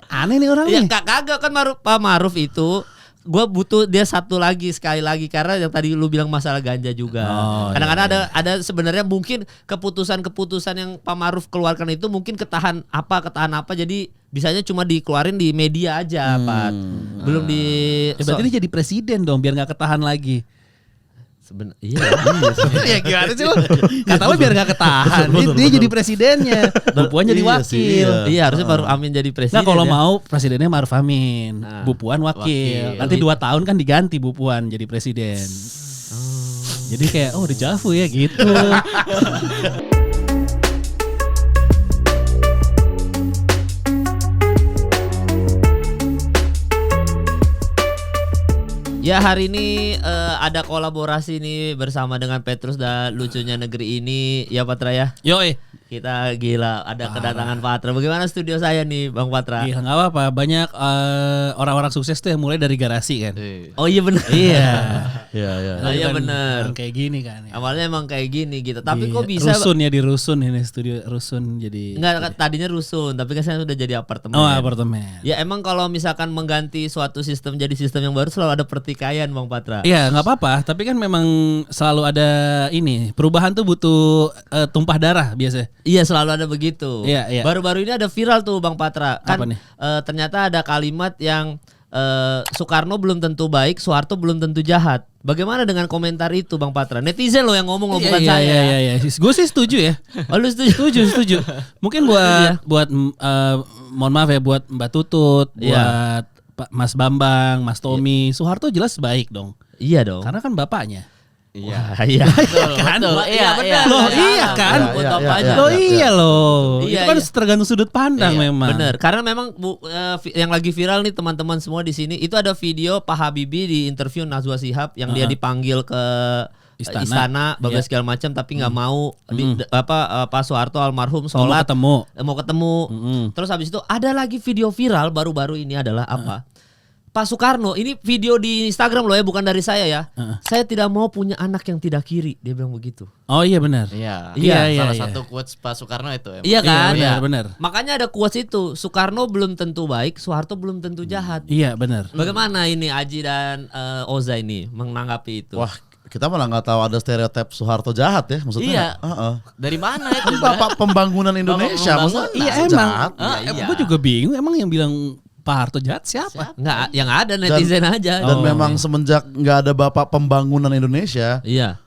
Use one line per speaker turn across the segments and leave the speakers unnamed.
Aneh nih orang
Ya
nih.
kagak kan Pak Maruf itu gue butuh dia satu lagi sekali lagi karena yang tadi lu bilang masalah ganja juga. Kadang-kadang ada sebenarnya mungkin keputusan-keputusan yang Pak Maruf keluarkan itu mungkin ketahan apa jadi bisanya cuma dikeluarin di media aja, Pak. Belum di
Berarti dia jadi presiden dong biar nggak ketahan lagi.
Iya.
Ya gimana sih lu? Kata lu biar gak ketahan. Dia jadi presidennya. Bu Puan jadi wakil.
Iya, harusnya Maruf Amin jadi presiden.
Nah kalau mau presidennya Maruf Amin, Bu Puan wakil. Nanti 2 tahun kan diganti Bu Puan jadi presiden. Jadi kayak udah jafu ya gitu.
Ya hari ini ada kolaborasi nih bersama dengan Petrus dan Lucunya Negeri ini ya Patra ya.
Yoi.
Kita gila ada kedatangan Patra. Bagaimana studio saya nih Bang Patra?
Gila gak apa-apa. Banyak orang-orang sukses tuh yang mulai dari garasi kan.
Oh iya benar.
Iya.
Iya benar.
Kayak gini kan.
Awalnya emang kayak gini gitu. Tapi kok bisa
rusun ya di rusun ini studio rusun jadi.
Enggak tadinya rusun tapi kan saya udah jadi apartemen.
Oh apartemen.
Ya emang kalau misalkan mengganti suatu sistem jadi sistem yang baru selalu ada pertikaian Bang Patra.
Iya nggak apa-apa. Tapi kan memang selalu ada ini perubahan tuh butuh tumpah darah biasa.
Iya selalu ada begitu.
Iya.
Baru-baru ini ada viral tuh Bang Patra. Kan
apa nih?
Ternyata ada kalimat yang Soekarno belum tentu baik, Soeharto belum tentu jahat. Bagaimana dengan komentar itu Bang Patra? Netizen loh yang ngomong bukan saya.
Iya. Gue sih setuju ya.
Oh lu setuju?
Setuju. Mungkin buat mohon maaf ya buat Mbak Tutut, buat Pak Mas Bambang, Mas Tommy, Soeharto jelas baik dong.
Iya dong.
Karena kan bapaknya.
Iya.
Kan?
Iya benar.
Loh iya kan? Loh iya loh. Itu kan tergantung sudut pandang memang.
Benar. Karena memang yang lagi viral nih teman-teman semua di sini itu ada video Pak Habibie di interview Najwa Shihab yang dia dipanggil ke istana segala macam tapi nggak mau Pak Soeharto almarhum sholat mau ketemu. Terus habis itu ada lagi video viral baru-baru ini adalah apa? Pak Soekarno, ini video di Instagram loh ya, bukan dari saya ya. Saya tidak mau punya anak yang tidak kiri, dia bilang begitu.
Oh iya benar.
Iya.
Iya.
Salah satu quotes Pak Soekarno itu.
Iya kan?
Iya benar.
Makanya ada quotes itu, Soekarno belum tentu baik, Soeharto belum tentu jahat.
Iya benar.
Bagaimana ini Aji dan Oza ini menanggapi itu?
Wah, kita malah nggak tahu ada stereotip Soeharto jahat ya maksudnya.
Iya. Dari mana itu?
Bapak pembangunan Indonesia, maksudnya
Iya emang. Gue juga bingung emang yang bilang Pak Harto jahat siapa?
Nggak, yang ada netizen aja.
Dan memang semenjak nggak ada bapak pembangunan Indonesia,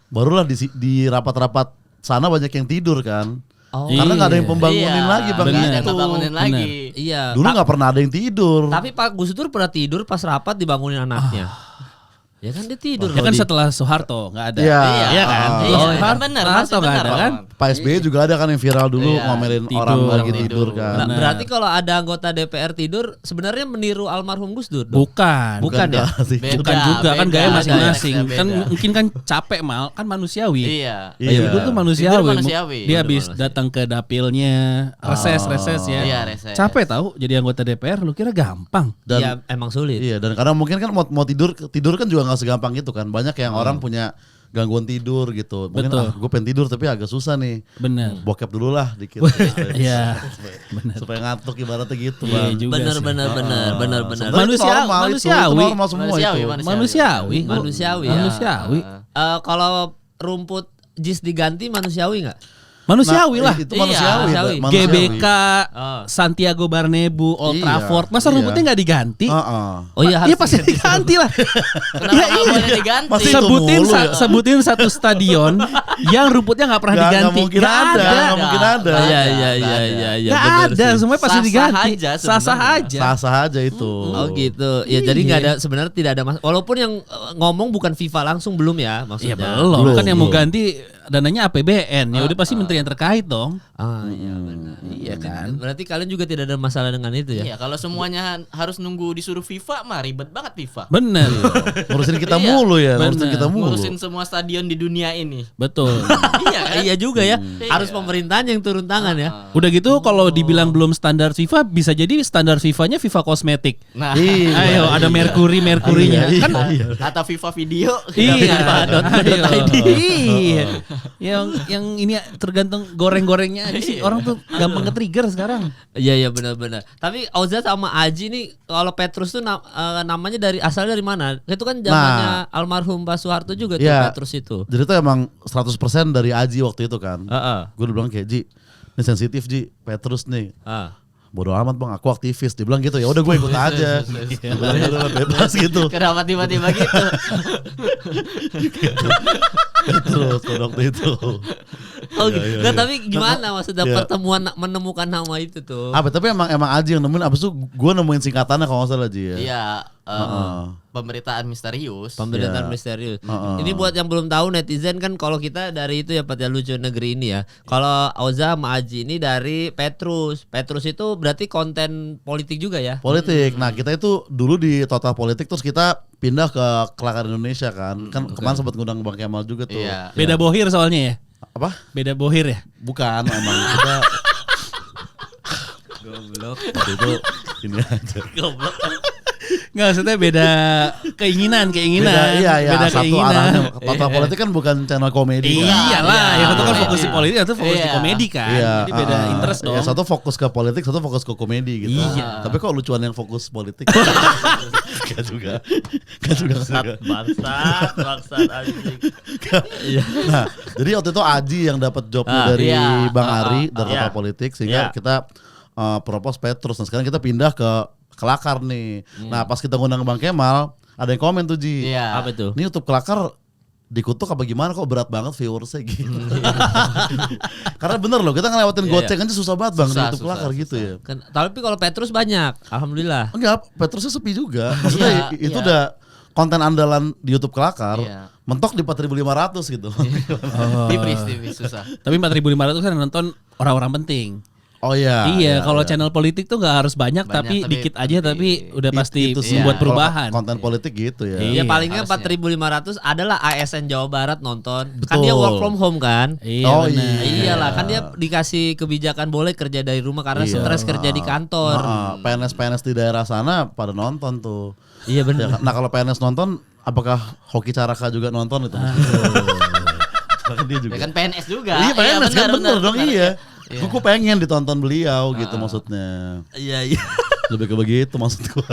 barulah di rapat-rapat sana banyak yang tidur kan. Karena nggak ada yang pembangunin lagi bang.
Nggak ada yang pembangunin lagi.
Iya.
Dulu nggak pernah ada yang tidur.
Tapi Pak Gus Dur pernah tidur pas rapat dibangunin anaknya. Ya kan dia tidur.
Ya kan setelah Soeharto nggak ada.
Iya
kan.
Benar.
Soeharto nggak ada kan.
Pak SBY juga ada kan yang viral dulu ngomelin orang lagi tidur kan.
Nah, berarti kalau ada anggota DPR tidur sebenarnya meniru almarhum GusDur dong?
Bukan
ya?
Bukan juga kan gaya masing-masing. Kan mungkin kan capek mal kan manusiawi.
Iya.
Itu tuh manusiawi.
manusiawi.
Dia habis datang ke dapilnya reses ya.
Iya, reses.
Capek tahu jadi anggota DPR lu kira gampang.
Iya emang sulit.
Iya dan karena mungkin kan mau tidur kan juga nggak segampang itu kan. Banyak yang orang punya gangguan tidur gitu. Mungkin gue pengen tidur tapi agak susah nih.
Bener.
Bokep dulu lah dikit.
Iya.
Supaya ngantuk ibaratnya gitu
Iya
bang.
juga
Bener.
Manusiawi.
Kalau rumput JIS diganti manusiawi nggak?
Manusiawi lah.
Itu manusiawi.
manusiawi.
GBK, Santiago Bernabeu, Old Trafford. Masa rumputnya nggak diganti?
Oh iya
Iya pasti diganti lah.
Kenapa nggak boleh diganti?
Sebutin satu stadion yang rumputnya nggak pernah diganti.
Nggak mungkin ada.
Iya.
Nggak ada, semuanya pasti diganti. Sah-sah
aja itu.
Oh gitu. Ya jadi nggak ada sebenarnya tidak ada walaupun yang ngomong bukan FIFA langsung belum ya maksudnya.
Iya belum. Kan yang mau ganti dananya APBN. Ya udah pasti menteri yang terkait dong.
Iya benar.
Iya kan.
Berarti kalian juga tidak ada masalah dengan itu ya?
Iya, kalau semuanya harus nunggu disuruh FIFA mah ribet banget FIFA.
Bener.
Ngurusin kita mulu ya.
Ngurusin semua stadion di dunia ini.
Betul.
Iya kan?
Iya juga ya. Harus pemerintahnya yang turun tangan ya.
Udah gitu kalau dibilang belum standar FIFA bisa jadi standar FIFA-nya FIFA kosmetik.
Nah,
ayo ada merkurinya. Kan
kata FIFA video.
iya. Iya. Yang ini tergantung goreng-gorengnya aja sih. Orang tuh gampang ke-trigger sekarang.
Iya benar-benar. Tapi Oza sama Aji nih kalau Petrus tuh namanya asalnya dari mana? Itu kan zamannya almarhum Pak Soeharto juga tuh Petrus itu.
Jadi itu emang 100% dari Aji waktu itu kan. Gue udah bilang kayak Ji, ini sensitif Ji, Petrus nih. Bodoh amat bang, aku aktivis. Dia bilang gitu, ya udah gue ikut aja. Bebas gitu.
Kenapa tiba-tiba gitu?
Terus waktu itu.
Nggak, tapi gimana maksudnya pertemuan menemukan nama itu tuh?
Tapi emang Aji yang nemuin. Abis itu gue nemuin singkatannya kalau nggak salah Ji ya.
Iya. Pemberitaan misterius.
Pemberitaan misterius. Ini buat yang belum tahu netizen kan, kalau kita dari itu ya Pat ya, Lucu Negeri ini ya. Kalau Oza sama Aji ini dari Petrus. Petrus itu berarti konten politik juga ya?
Politik. Nah kita itu dulu di Total Politik terus kita pindah ke Kelakar Indonesia kan. Kan kemarin sempat ngundang Bang Kemal juga tuh.
Iya.
Beda bohir soalnya ya?
Apa?
Beda bohir ya?
Bukan, emang kita
Goblok.
itu ini aja.
Goblok.
Nggak, maksudnya beda keinginan. Beda
satu
keinginan.
arahnya. Total Politik kan bukan channel komedi kan.
Iyalah, yang itu kan fokus di politik, itu fokus di komedi kan.
Iya,
Jadi beda interest dong.
Ya, satu fokus ke politik, satu fokus ke komedi gitu.
Iya.
Tapi kok lucuan yang fokus politik? Gak juga.
Bangsat anjing.
Nah, jadi waktu itu Aji yang dapat jobnya dari Bang Ari dari Total Politik, sehingga kita propose Petrus. Nah sekarang kita pindah ke Kelakar nih. Nah pas kita ngundang Bang Kemal, ada yang komen tuh Ji.
Apa itu?
Ini YouTube Kelakar dikutuk apa gimana kok berat banget viewersnya gitu. Karena bener loh, kita ngelewatin goceng aja susah banget Bang di YouTube Kelakar gitu ya.
Tapi kalau Petrus banyak, alhamdulillah.
Enggak, Petrusnya sepi juga. Maksudnya itu udah konten andalan di YouTube Kelakar. Mentok di 4.500 gitu.
Tipis susah.
Tapi 4.500 kan nonton orang-orang penting.
Oh iya.
Iya, kalau channel politik tuh nggak harus banyak tapi dikit aja tapi udah pasti membuat perubahan.
Konten politik gitu ya.
Iya, palingnya 4.500 adalah ASN Jawa Barat nonton. Betul. Kan dia work from home kan?
Iya,
Iyalah, kan dia dikasih kebijakan boleh kerja dari rumah karena stres kerja di kantor.
PNS di daerah sana pada nonton tuh.
Iya benar.
Nah, kalau PNS nonton, apakah Hoki Caraka juga nonton itu? Dia juga.
Ya kan PNS juga.
Iya, PNS kan bener dong, iya.
Iya.
Gue pengen ditonton beliau gitu maksudnya.
Iya.
Lebih ke begitu maksud gue.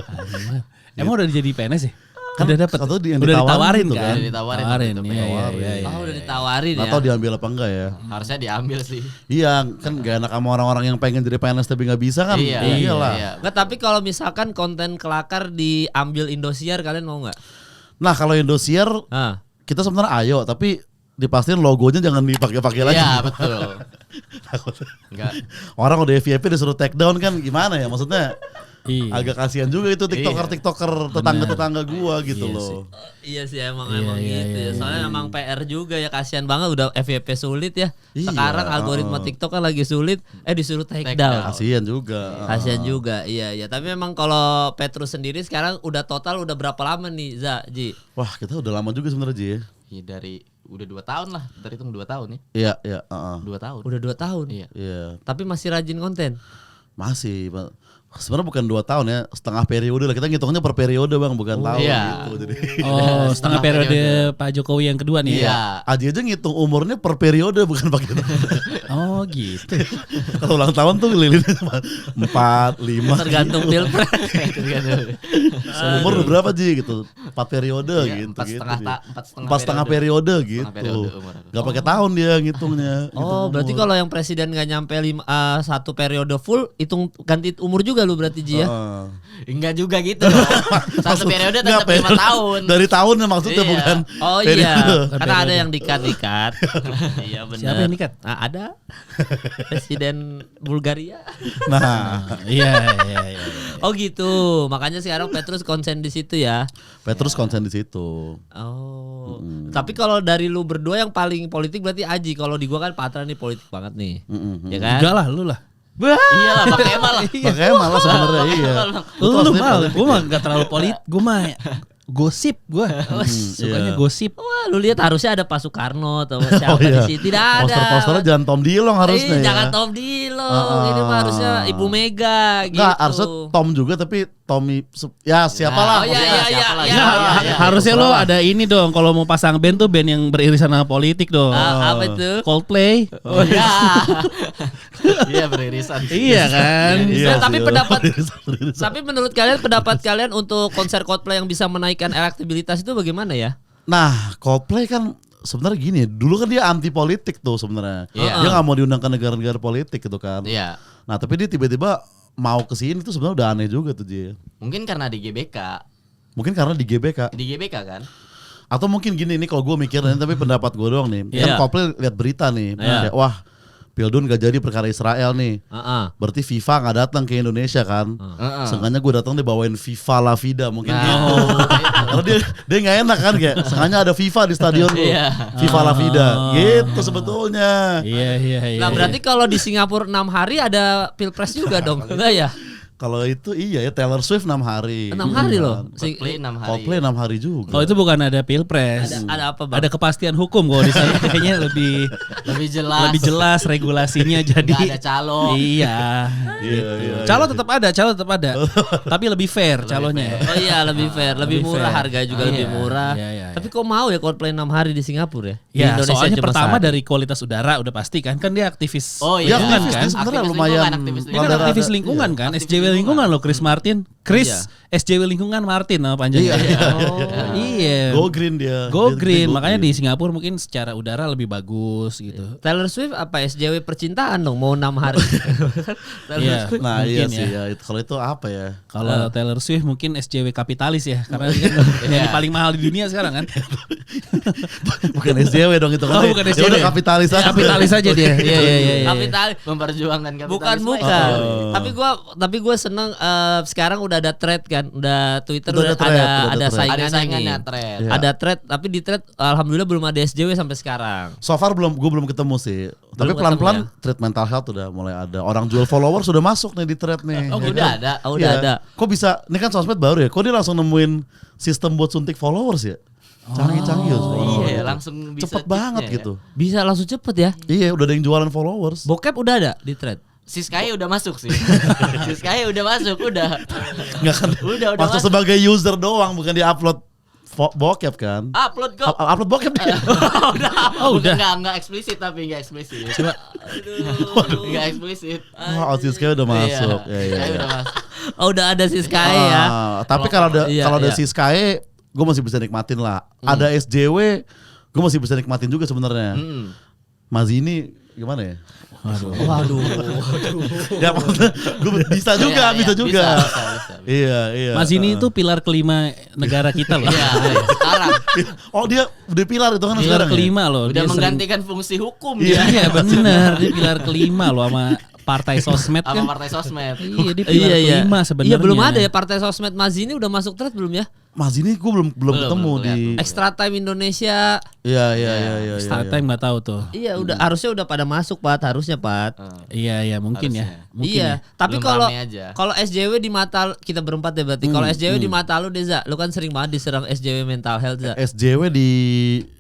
Emang udah jadi PNS ya?
Kan
udah dapat.
Udah
ditawarin
tuh
kan?
Udah ditawarin.
Iya.
Oh, udah ditawarin ya.
Atau diambil apa enggak ya?
Harusnya diambil sih.
Iya, kan gak enak sama orang-orang yang pengen jadi PNS tapi gak bisa kan?
Iya.
Nggak, tapi kalau misalkan konten Kelakar diambil Indosiar, kalian mau nggak?
Nah, kalau Indosiar kita sebenarnya ayo, tapi dipastiin logonya jangan dipakai-pakai lagi.
Iya, betul. Enggak.
Orang udah FYP disuruh take down kan gimana ya? Maksudnya agak kasihan juga itu TikToker tetangga-tetangga gua gitu loh.
Iya sih emang gitu ya. Soalnya emang PR juga ya, kasihan banget udah FYP sulit ya. Sekarang algoritma TikTok kan lagi sulit, disuruh take down.
Kasihan juga.
Kasihan juga. Iya. Tapi memang kalau Petrus sendiri sekarang udah berapa lama nih, Ji?
Wah, kita udah lama juga sebenarnya Ji.
Iya, udah 2 tahun lah, terhitung 2 tahun nih.
Iya.
2 tahun.
Udah 2 tahun.
Iya.
Tapi masih rajin konten.
Masih. Sebenarnya bukan 2 tahun ya, setengah periode lah. Kita ngitungnya per periode Bang, bukan tahun gitu. Jadi.
Setengah periode Pak Jokowi yang kedua nih.
Iya.
Aji aja ngitung umurnya per periode bukan pakai tahun.
Oh gitu.
Kalau ulang tahun tuh lilinnya 4, 5.
Tergantung pilpres.
Umur berapa Ji gitu? 4 periode gitu. 4,5 periode gitu. Gak pakai tahun dia ngitungnya.
Oh, berarti kalau yang presiden gak nyampe 1 periode full, hitung ganti umur juga lu berarti Ji ya?
Enggak juga gitu dong. 1 periode tetap 5 tahun.
Dari tahunnya maksudnya bukan.
Oh iya, karena ada yang dikat. Iya benar.
Siapa yang dikat?
Nah, ada Presiden Bulgaria.
Nah, iya.
Oh gitu, makanya sekarang Petrus konsen di situ ya.
Petrus konsen di situ.
Oh, tapi kalau dari lu berdua yang paling politik berarti Aji. Kalau di gua kan Patra nih politik banget nih, ya kan?
Enggak lah, lu lah.
Iya lah, Bang Kemal lah.
Makanya malah sebenarnya iya.
Lu mal, gue mah gak terlalu politik, gue mah gosip gue. Sukanya gosip.
Wah, lu lihat harusnya ada Pak Soekarno atau siapa di sini. Tidak ada.
Poster-posternya jangan Tom Dilong harusnya ya.
Jangan Tom Dilong. Ini mah harusnya Ibu Mega gitu.
Enggak, harusnya Tom juga tapi Tommy ya siapalah.
Harusnya lo ada ini dong kalau mau pasang band tuh band yang beririsan sama politik dong.
Apa itu?
Coldplay.
Oh iya. Iya beririsan.
Iya kan?
Tapi tapi menurut kalian pendapat kalian untuk konser Coldplay yang bisa menaikkan elektabilitas itu bagaimana ya?
Nah, Coldplay kan sebenarnya gini, dulu kan dia anti politik tuh sebenarnya. Dia nggak mau diundang ke negara-negara politik gitu kan.
Iya.
Nah, tapi dia tiba-tiba mau kesini tuh sebenarnya udah aneh juga tuh dia.
Mungkin karena di GBK.
Mungkin karena di GBK.
Di GBK kan?
Atau mungkin gini nih kalau gue mikirnya tapi pendapat gue doang nih. Kan Coldplay lihat berita nih, kayak wah Pildun gak jadi perkara Israel nih. Berarti FIFA gak datang ke Indonesia kan. Sengaja gue datang dibawain FIFA La Vida mungkin gitu. Karena dia gak enak kan kayak sengaja ada FIFA di stadion tuh. FIFA La Vida gitu sebetulnya.
Iya.
Nah berarti kalau di Singapura 6 hari ada Pilpres juga dong. Enggak ya?
Kalau itu iya ya Taylor Swift 6 hari.
6 hari loh.
Coldplay 6 hari.
Coldplay 6 hari juga.
Kalau itu bukan ada Pilpres.
Ada apa, Bang?
Ada kepastian hukum kok di sana kayaknya lebih jelas regulasinya jadi.
Gak ada calon.
Iya. Calon tetap ada. Tapi lebih fair calonnya.
Oh iya, lebih fair, lebih murah
fair.
harga juga lebih murah.
Iya.
Tapi kok mau ya Coldplay 6 hari di Singapura ya? Di
Ya,
Indonesia
soalnya
cuma
pertama
sehari.
dari kualitas udara udah pasti kan dia aktivis.
Oh
Dia
iya.
aktivis
kan?
dia sebenarnya lumayan.
Dia kan aktivis lingkungan kan, SJW lingkungan loh Chris Martin. SJW lingkungan Martin nama panjangnya. Iya.
Go green dia.
Go green, makanya di Singapura mungkin secara udara lebih bagus gitu.
Taylor Swift apa SJW percintaan dong mau 6 hari.
Iya.
Nah iya
Mungkin
sih
ya.
ya. Kalau itu apa ya?
Kalau Taylor Swift mungkin SJW kapitalis ya, karena dia kan yang paling mahal di dunia sekarang kan.
Bukan SJW dong itu kan.
Oh, bukan
Dia
SJW.
udah kapitalis aja.
Kapitalis aja dia. Iya.
Kapitalis.
Memperjuangkan kapitalisme.
Bukan. Tapi gue seneng sekarang udah ada thread kan, udah Twitter
Udah ada thread, udah
ada
ada thread.
saingannya
Ada saingannya
nih.
thread.
Iya.
Ada thread, tapi di thread alhamdulillah belum ada SJW sampai sekarang.
So far gue belum ketemu sih. Tapi
Belum
pelan-pelan
ketemu
thread mental health udah mulai ada. Orang jual followers sudah masuk nih di thread nih.
Oh
Ya
udah
kan?
ada.
Udah
Iya.
ada.
Kok bisa? Ini kan sosmed baru ya. Kok dia langsung nemuin sistem buat suntik followers ya? Canggih-canggih ya.
Iya langsung bisa
Cepet banget
cheatnya
gitu.
Bisa langsung cepet ya.
Iya udah ada yang jualan followers.
Bokep udah ada di thread.
Si Sky udah masuk sih. Si Sky udah masuk, udah.
Nggak kan?
Udah
Masuk
masuk.
sebagai user doang, bukan di upload bokep kan?
Upload kok.
Upload bokep dia.
Udah. Enggak eksplisit tapi enggak eksplisit. Enggak eksplisit.
Oh, Siska udah masuk.
Iya.
Iya.
Sky udah masuk.
Oh udah ada si Sky ya.
Tapi kalau ada
Iya,
kalau ada
iya.
si Sky, gue masih bisa nikmatin lah. Ada SJW, gue masih bisa nikmatin juga sebenarnya. Mazini gimana ya?
Waduh.
Ya maksudnya gue bisa juga,
Iya,
bisa juga.
Bisa.
Iya.
Mas ini itu pilar kelima negara kita loh.
Iya, sekarang
Oh dia udah pilar itu kan
Pilar
sekarang.
kelima loh.
udah
Dia sering-
menggantikan fungsi hukum
Iya.
dia.
Iya benar, dia pilar kelima loh sama partai sosmed
Sama
kan.
partai sosmed.
Iya dia pilar kelima sebenarnya.
Iya belum ada ya partai sosmed Mazini udah masuk thread belum ya?
Mazini gue belum ketemu
belum
di.
Extra Time Indonesia.
Iya.
Start time nggak tahu tuh.
Iya udah harusnya udah pada masuk Pat, harusnya Pat.
Iya mungkin ya. Mungkin
Iya,
ya.
tapi
Belum
kalau
rame aja.
kalau SJW di mata kita berempat ya berarti. Kalau SJW di mata lu Deza, lu kan sering banget diserang SJW mental health Za.
SJW di.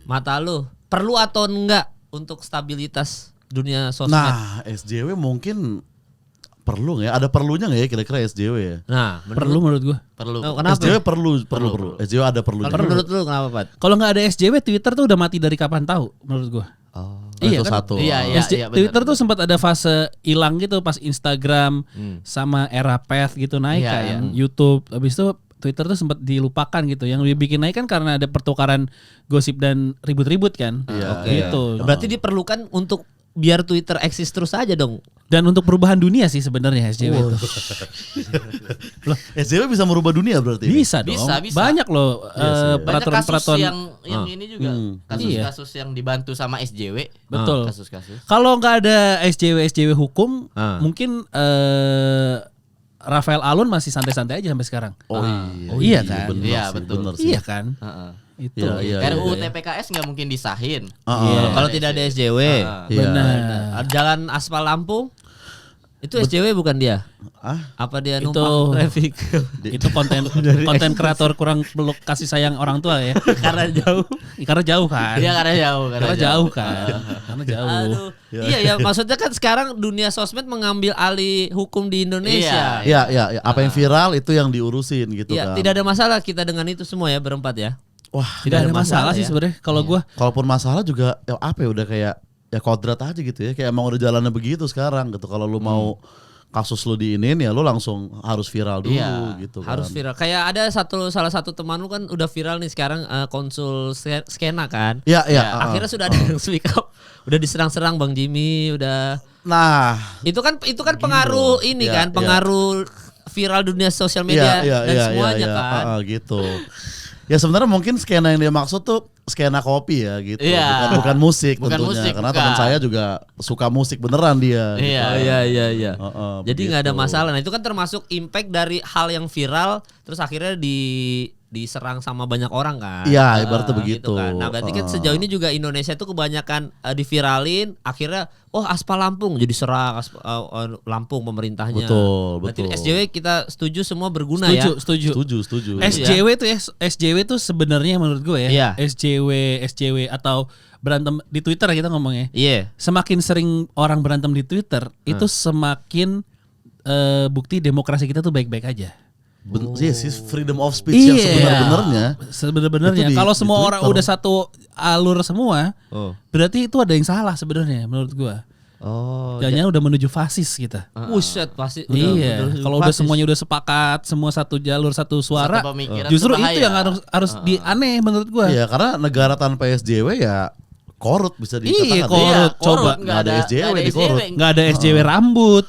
Mata lu perlu atau enggak untuk stabilitas dunia sosmed?
Nah SJW mungkin perlu nggak ya? Ada perlunya nggak ya kira-kira SJW ya?
Nah,
Perlu menurut gua.
Perlu.
Oh, kenapa?
SJW perlu. SJW ada perlunya.
Kalau menurut lu kenapa Pat?
Kalau nggak ada SJW, Twitter tuh udah mati dari kapan tahu menurut gua.
Iya
kan?
satu.
Iya, benar.
Twitter tuh sempat ada fase hilang gitu pas Instagram sama era Path gitu naik
Iya,
kan. YouTube habis itu Twitter tuh sempat dilupakan gitu. Yang dibikin naik kan karena ada pertukaran gosip dan ribut-ribut kan.
Iya,
Gitu.
Berarti diperlukan untuk biar Twitter eksis terus aja dong.
Dan untuk perubahan dunia sih sebenarnya SJW itu.
SJW bisa merubah dunia berarti.
Bisa dong.
Bisa.
Banyak loh
Banyak kasus
peraturan-peraturan.
yang ini juga kasus-kasus yang dibantu sama SJW.
Betul.
Kasus-kasus.
Kalau nggak ada SJW hukum, mungkin Rafael Alun masih santai-santai aja sampai sekarang.
Oh iya.
Iya kan?
Bener
Iya,
sih,
betul.
bener sih.
Iya kan?
Heeh.
Itu.
Iya.
RUU TPKS nggak mungkin disahin.
Kalau tidak ada SJW.
Iya.
Benar.
Jalan aspal Lampung. Itu SJW bukan dia? Apa dia numpang traffic?
Itu konten kreator kurang peluk kasih sayang orang tua ya.
Karena jauh.
Karena jauh kan.
Iya karena jauh.
Karena jauh.
Aduh. Iya ya, maksudnya kan sekarang dunia sosmed mengambil alih hukum di Indonesia.
Iya. Apa yang viral itu yang diurusin gitu kan.
Tidak ada masalah kita dengan itu semua ya berempat ya.
Wah,
tidak ada masalah sih sebenarnya kalau gua.
Kalaupun masalah juga udah kayak ya kodrat aja gitu ya, kayak emang udah jalannya begitu sekarang gitu. Kalau lu mau kasus lu diinin ya lu langsung harus viral dulu gitu kan.
Harus viral. Kayak ada salah satu teman lu kan udah viral nih sekarang konsul skena kan.
Iya.
Akhirnya sudah ada yang speak up. Udah diserang-serang Bang Jimmy, udah.
Nah,
itu kan pengaruh ini kan, pengaruh viral dunia sosial media dan semuanya kan.
Gitu. Ya sebenarnya mungkin skena yang dia maksud tuh skena kopi ya gitu. Bukan musik tentunya. Karena teman saya juga suka musik beneran dia.
Iya. Jadi nggak ada masalah. Nah itu kan termasuk impact dari hal yang viral, terus akhirnya diserang sama banyak orang kan.
Iya, ibaratnya begitu.
Gitu kan. Nah berarti kan sejauh ini juga Indonesia tuh kebanyakan diviralin, akhirnya aspal Lampung jadi serang Lampung pemerintahnya.
Betul.
Berarti SJW kita setuju semua berguna ya.
Setuju.
SJW tuh sebenarnya menurut gue ya. SJW atau berantem di Twitter kita ngomongnya.
Iya.
Semakin sering orang berantem di Twitter itu semakin bukti demokrasi kita tuh baik-baik aja.
Iya sih, freedom of speech yang
sebenarnya. Kalau semua orang udah satu alur semua, berarti itu ada yang salah sebenarnya menurut gua. Jangan udah menuju fasis kita.
Buset pasti.
Iya. Kalau udah semuanya udah sepakat, semua satu jalur satu suara, justru itu yang harus aneh menurut gua.
Iya, karena negara tanpa SJW ya korut bisa dikatakan.
Iya, korut. Coba
nggak ada SJW di korut.
Nggak ada SJW rambut.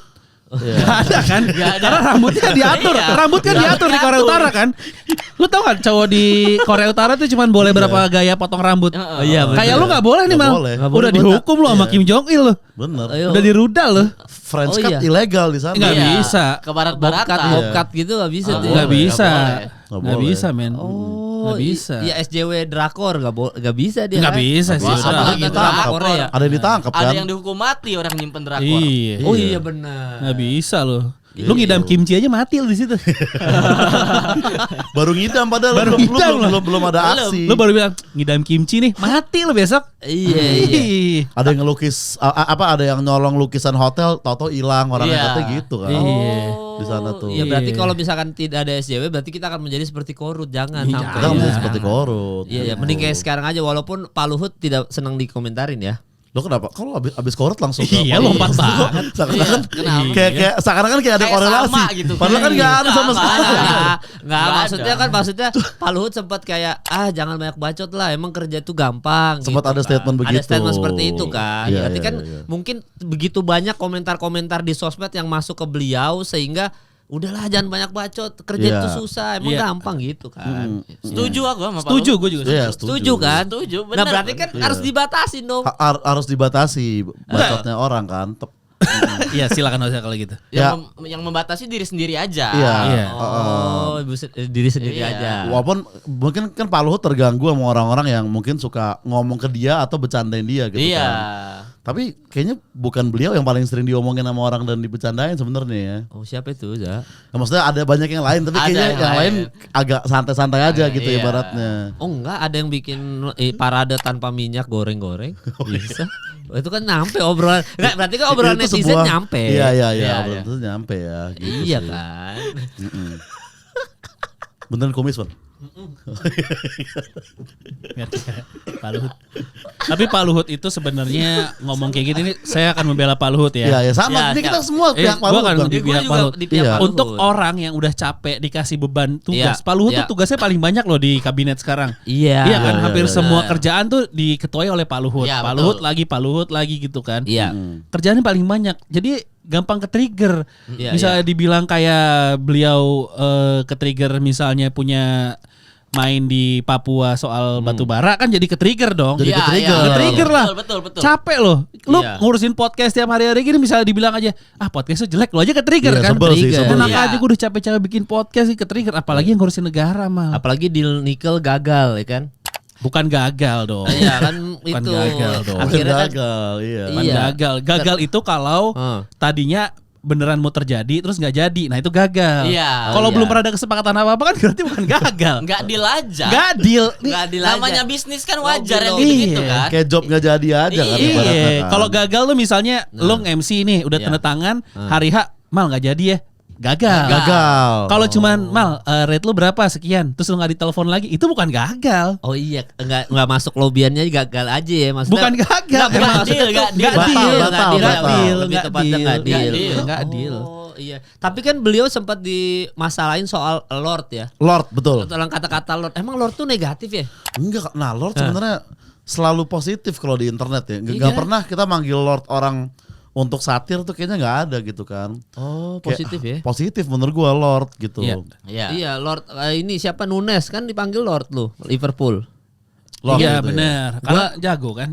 Gak ada kan? Karena rambutnya diatur. Rambut kan diatur di Korea Utara kan? Lu tau kan cowok di Korea Utara tuh cuma boleh berapa gaya potong rambut.
Iya,
kayak lu gak boleh nih Mang. Udah dihukum lu sama Kim Jong Il lu.
Bener.
Udah dirudal lu.
French cut ilegal di sana.
Gak bisa.
Ke barat-baratan.
Bobcat gitu gak bisa.
Gak bisa. Gak bisa men.
Gak bisa. Iya SJW drakor gak bisa dia.
Gak bisa sih.
Ada yang ditangkap kan?
Ada yang dihukum mati orang nyimpen drakor.
Iya.
Oh iya benar.
Gak bisa loh. Lu ngidam kimchi aja mati lu di situ.
Baru ngidam padahal belum ada aksi.
Lu baru bilang ngidam kimchi nih, mati lu besok.
Iya.
Ada yang ngelukis ada yang nyolong lukisan hotel, tahu-tahu hilang orangnya katanya gitu kan. Di sana tuh.
Iya berarti kalau misalkan tidak ada SJW berarti kita akan menjadi seperti Korut. Jangan sampai.
Kita menjadi seperti Korut.
Iya, mending kayak sekarang aja walaupun Pak Luhut tidak senang dikomentarin ya.
Lo kenapa? Kalau abis Korut langsung
lompat banget.
Seakan-akan kayak ada korelasi
gitu.
Padahal kan gak ada sama sekali.
Enggak, maksudnya Pak Luhut sempat kayak jangan banyak bacot lah, emang kerja itu gampang.
Sempat ada statement begitu.
Ada statement seperti itu kan. Berarti kan mungkin begitu banyak komentar-komentar di sosmed yang masuk ke beliau sehingga udahlah jangan banyak bacot, kerja itu susah, emang gampang gitu kan.
Setuju aku sama Pak.
Setuju, gue juga
setuju kan.
Setuju, bener.
Nah berarti kan harus dibatasi dong.
Harus dibatasi bacotnya orang kan.
Iya silakan kalau gitu.
Yang membatasi diri sendiri aja.
Iya.
Diri sendiri aja.
Walaupun mungkin kan Pak Luhut terganggu sama orang-orang yang mungkin suka ngomong ke dia atau bercandain dia gitu kan. Tapi kayaknya bukan beliau yang paling sering diomongin sama orang dan dibercandain sebenarnya ya.
Oh siapa itu ya?
Maksudnya ada banyak yang lain, tapi kayaknya yang lain agak santai-santai aja gitu ibaratnya.
Oh enggak, ada yang bikin parade tanpa minyak goreng-goreng. Bisa. Itu kan nyampe obrolan. Enggak, berarti kan obrolan netizen nyampe.
Iya, obrolan itu nyampe ya. Gitu
iya
sih.
kan.
Beneran kumis Bang?
Pak Luhut. Tapi Pak Luhut itu sebenarnya ngomong kayak gini nih, saya akan membela Pak Luhut ya.
Iya sama. Ini kita semua pihak Pak Luhut.
Gua akan di pihak Pak Luhut. Untuk orang yang udah capek dikasih beban tugas, Pak Luhut tuh tugasnya paling banyak loh di kabinet sekarang. Iya kan, hampir semua kerjaan tuh diketuai oleh Pak Luhut. Pak Luhut lagi gitu kan.
Iya.
Kerjaannya paling banyak. Jadi gampang ke-trigger. Misalnya dibilang kayak beliau ke-trigger misalnya punya main di Papua soal batu bara kan jadi ke-trigger dong.
Jadi
ke-trigger lah.
Betul.
Capek loh. Lu ngurusin podcast tiap hari-hari gini misalnya dibilang aja, podcastnya jelek, lo aja ke-trigger kan. Enak aja gue udah capek-capek bikin podcast ke-trigger, apalagi yang ngurusin negara mah.
Apalagi deal nikel gagal ya kan.
Bukan gagal dong.
Iya kan
Bukan
itu.
gagal dong.
Akhirnya
gagal,
Gagal itu kalau tadinya beneran mau terjadi terus nggak jadi, nah itu gagal.
Iya.
Kalau belum pernah ada kesepakatan apa-apa kan berarti bukan gagal.
Nggak deal aja.
Nggak deal.
Namanya bisnis kan wajar yang
Iya.
gitu kan.
Kayak job nggak jadi aja kan.
Iya.
Kan.
Kalau gagal tuh misalnya lo MC nih udah tanda tangan, hari H mal nggak jadi ya. Gagal. Kalau cuman mal rate lu berapa sekian, terus lu nggak ditelepon lagi, itu bukan gagal.
Oh iya, nggak masuk lobiannya gagal aja ya maksudnya.
Bukan gagal,
Nggak
deal.
Oh iya. Tapi kan beliau sempat dimasalahin soal Lord ya.
Lord, betul.
Tentang kata-kata Lord. Emang Lord tuh negatif ya?
Enggak, nah Lord sebenarnya selalu positif kalau di internet ya. Nggak pernah kita manggil Lord orang untuk satir tuh kayaknya nggak ada gitu kan.
Oh, positif ya?
Positif menurut gua Lord gitu.
Iya, Lord ini siapa Nunes kan dipanggil Lord lu, Liverpool.
Lord
iya
gitu
benar.
Ya.
Karena jago kan.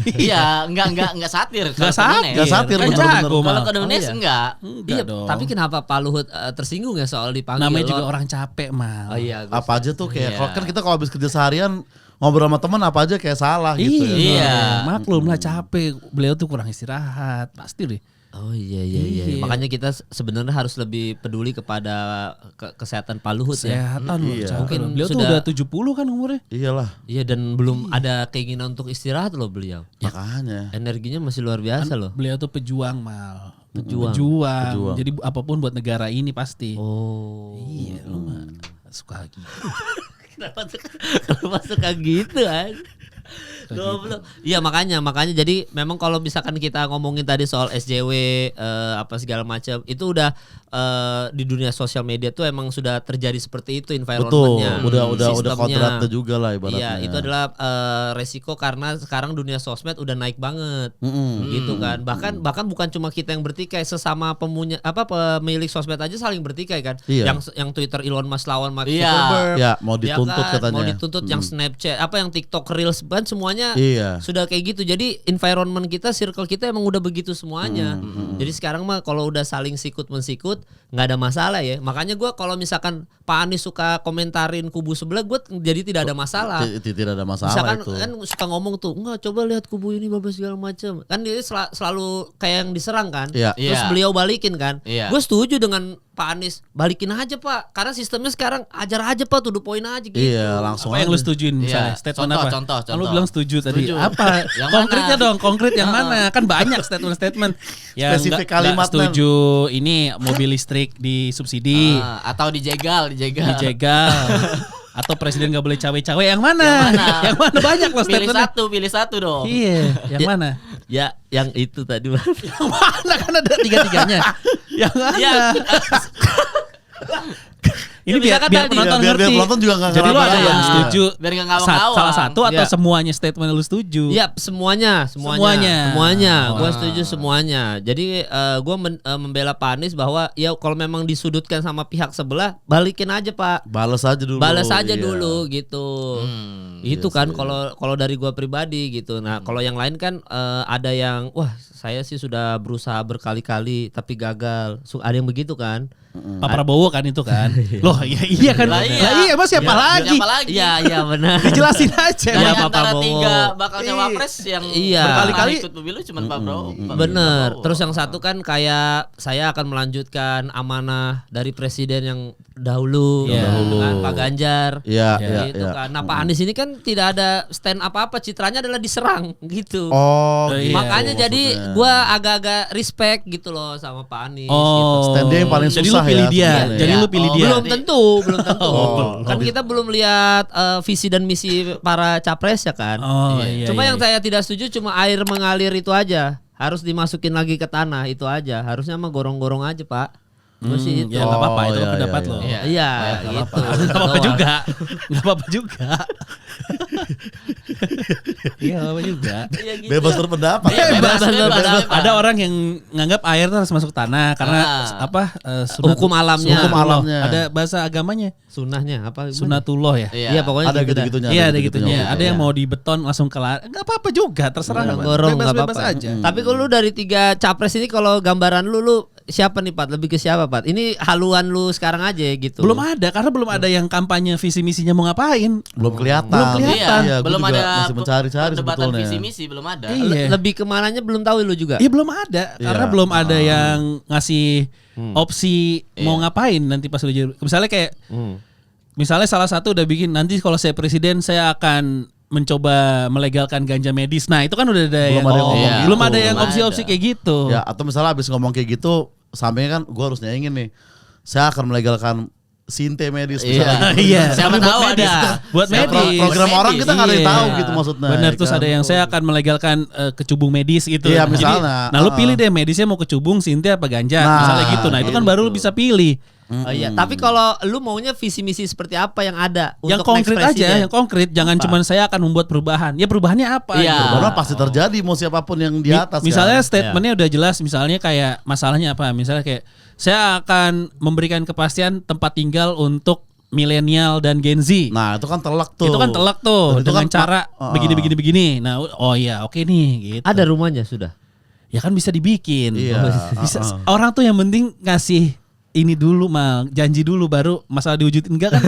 Iya, enggak satir.
Enggak satir,
kan
bener-bener.
jago. Kalau ke Nunes enggak.
Iya, tapi kenapa Pak Luhut tersinggung ya soal dipanggil?
Namanya juga orang capek mal.
Oh iya.
Apa aja tuh kayak kalau kan kita kalau habis kerja seharian ngobrol sama teman apa aja kayak salah gitu ya.
Iya.
Maklum lah capek. Beliau tuh kurang istirahat, pasti deh.
Oh iya. Makanya kita sebenarnya harus lebih peduli kepada kesehatan Pak Luhut ya.
Kesehatan loh.
Iya.
Mungkin beliau tuh udah 70 kan umurnya.
Iyalah.
Iya dan belum ada keinginan untuk istirahat loh beliau.
Makanya.
Energinya masih luar biasa loh.
Beliau tuh pejuang mal.
Pejuang.
Jadi apapun buat negara ini pasti.
Oh.
Iya lu mah suka gitu.
Kenapa suka gitu kan? Goblok. Iya makanya jadi memang kalau misalkan kita ngomongin tadi soal SJW apa segala macam itu udah di dunia sosial media tuh emang sudah terjadi seperti itu environmentnya.
Betul. Udah kodratnya juga lah ibaratnya.
Iya itu adalah resiko karena sekarang dunia sosmed udah naik banget gitu kan. Bahkan bukan cuma kita yang bertikai, sesama pemilik sosmed aja saling bertikai kan.
Iya.
Yang Twitter Elon Musk lawan Mark Zuckerberg.
Iya, mau dituntut
kan?
katanya.
Mau dituntut yang Snapchat, yang TikTok Reels kan semuanya sudah kayak gitu. Jadi environment kita, circle kita emang udah begitu semuanya. Jadi sekarang mah kalau udah saling sikut mensikut nggak ada masalah ya. Makanya gue kalau misalkan Pak Anies suka komentarin kubu sebelah, gue jadi tidak ada masalah.
Tidak ada masalah
misalkan,
itu.
Kan suka ngomong tuh, enggak coba lihat kubu ini babas segala macam. Kan dia selalu kayak yang diserang kan. Terus beliau balikin kan. Gue setuju dengan Pak Anies, balikin aja Pak. Karena sistemnya sekarang ajar aja Pak, to the point aja gitu.
Iya, langsung
apa yang lu setujuin misalnya statement apa?
Contoh.
Lu bilang setuju tadi. Apa?
Yang
konkretnya dong, konkret yang mana? Kan banyak statement yang
spesifik kalimat
setuju ini mobil listrik disubsidi
atau dijegal.
Atau presiden gak boleh cawe-cawe, yang mana? Yang mana banyak loh statementnya.
Pilih satu dong.
Iya, yang mana?
Ya, yang itu tadi.
Yang mana kan ada tiga-tiganya. Yang mana? Ini biar penonton ngerti.
Biar penonton juga nggak.
Jadi lu ada yang setuju
biar nggak ngawang-ngawang.
Salah satu atau semuanya statement lu setuju?
Iya, semuanya. Gue setuju semuanya. Jadi gue membela Pak Anies bahwa ya kalau memang disudutkan sama pihak sebelah, balikin aja Pak.
Balas aja dulu gitu.
Itu kan kalau dari gue pribadi gitu. Nah kalau yang lain kan ada yang wah saya sih sudah berusaha berkali-kali tapi gagal. Ada yang begitu kan?
Pak Prabowo kan itu kan. Loh iya kan. Lah iya emang siapa lagi?
Iya benar.
Dijelasin aja.
Dari antara 3 bakal cawapres yang berkali-kali ikut pemilu cuma Pak Prabowo.
Bener. Terus yang satu kan kayak saya akan melanjutkan amanah dari presiden yang dahulu kan Pak Ganjar.
Iya.
Gitu kan. Nah Pak Anies ini kan tidak ada stand apa-apa, citranya adalah diserang gitu. Makanya jadi gue agak-agak respect gitu loh sama Pak Anies gitu.
Stand dia yang paling susah.
Pilih dia. Jadi lu pilih dia.
Belum tentu. Kan kita belum lihat visi dan misi para capres ya kan. Cuma yang saya tidak setuju cuma air mengalir itu aja. Harus dimasukin lagi ke tanah itu aja. Harusnya mah gorong-gorong aja Pak. Terus itu.
Ya nggak apa-apa itu pendapat lo.
Iya gitu.
Nggak apa-apa juga. Nggak apa-apa juga. Iya apa juga.
Bebas berpendapat.
Bebas. Ada orang yang nganggap air harus masuk tanah karena
hukum alamnya.
Ada bahasa agamanya.
Sunahnya apa?
Sunatullah ya.
Iya pokoknya
ada gitu-gitunya.
Iya ada gitunya. Ada yang mau dibeton langsung kelar. Enggak apa-apa juga, terserah.
Bebas aja. Tapi kalau lu dari 3 capres ini kalau gambaran lu siapa nih Pat? Lebih ke siapa Pat? Ini haluan lu sekarang aja gitu.
Belum ada karena belum ada yang kampanye visi misinya mau ngapain.
Belum kelihatan.
Iya, belum ada
masih mencari-cari
perdebatan
sebetulnya.
visi misi belum ada.
Iya.
Lebih kemananya belum tahu lu juga.
Iya belum ada karena belum ada yang ngasih opsi mau ngapain nanti pas udah jadi. Misalnya kayak misalnya salah satu udah bikin nanti kalau saya presiden saya akan mencoba melegalkan ganja medis. Nah, itu kan udah ada belum ada yang opsi-opsi kayak gitu.
Ya, atau misalnya habis ngomong kayak gitu, sampainya kan gue harus nyaingin nih. Saya akan melegalkan sinte medis misalnya.
Iya.
Siapa tahu ada
buat medis.
Program orang kita nggak ada yang tahu gitu maksudnya.
Bener, terus ada yang saya akan melegalkan kecubung medis gitu.
Iya, misalnya.
Jadi, nah lu pilih deh medisnya mau kecubung, sinte apa ganja, misalnya gitu. Nah, itu kan baru lu bisa pilih.
Oh iya, tapi kalau lu maunya visi misi seperti apa yang ada
yang
untuk
konkret
next
aja,
presiden?
yang konkret. Jangan cuman saya akan membuat perubahan. Ya perubahannya apa?
Iya.
Perubahan pasti terjadi mau siapapun yang di atas.
Misalnya
kan.
statementnya udah jelas. Misalnya kayak masalahnya apa? Misalnya kayak saya akan memberikan kepastian tempat tinggal untuk milenial dan Gen Z.
Nah, itu kan telak tuh.
Itu kan telak tuh
itu
dengan
kan
cara begini. Nah, oh iya, oke nih gitu.
Ada rumahnya sudah.
Ya kan bisa dibikin.
Iya.
Bisa. Orang tuh yang penting ngasih ini dulu mal, janji dulu baru masalah diwujudin enggak kan?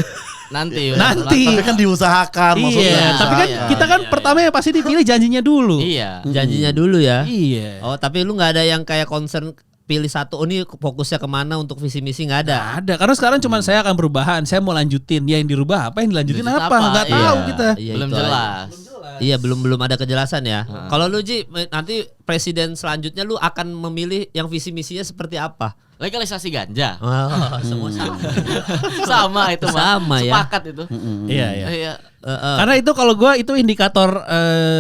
Nanti.
Nanti.
Tapi kan diusahakan maksudnya.
Iya, tapi kan kita kan pertama yang pasti dipilih janjinya dulu.
Iya.
Janjinya dulu ya.
Iya.
Oh, tapi lu nggak ada yang kayak concern pilih satu, oh ini fokusnya kemana untuk visi misi nggak ada.
Nggak ada, karena sekarang cuma saya akan perubahan, saya mau lanjutin. Ya yang dirubah apa, yang dilanjutin apa? Nggak tahu kita.
Iya,
Belum
itu
jelas.
Iya, belum ada kejelasan ya. Kalau lu Ji, nanti presiden selanjutnya lu akan memilih yang visi misinya seperti apa?
Legalisasi ganja.
Oh, semua sama.
Sama itu mah.
Sama ya.
Sepakat itu.
Iya.
Iya.
Karena itu kalau gue itu indikator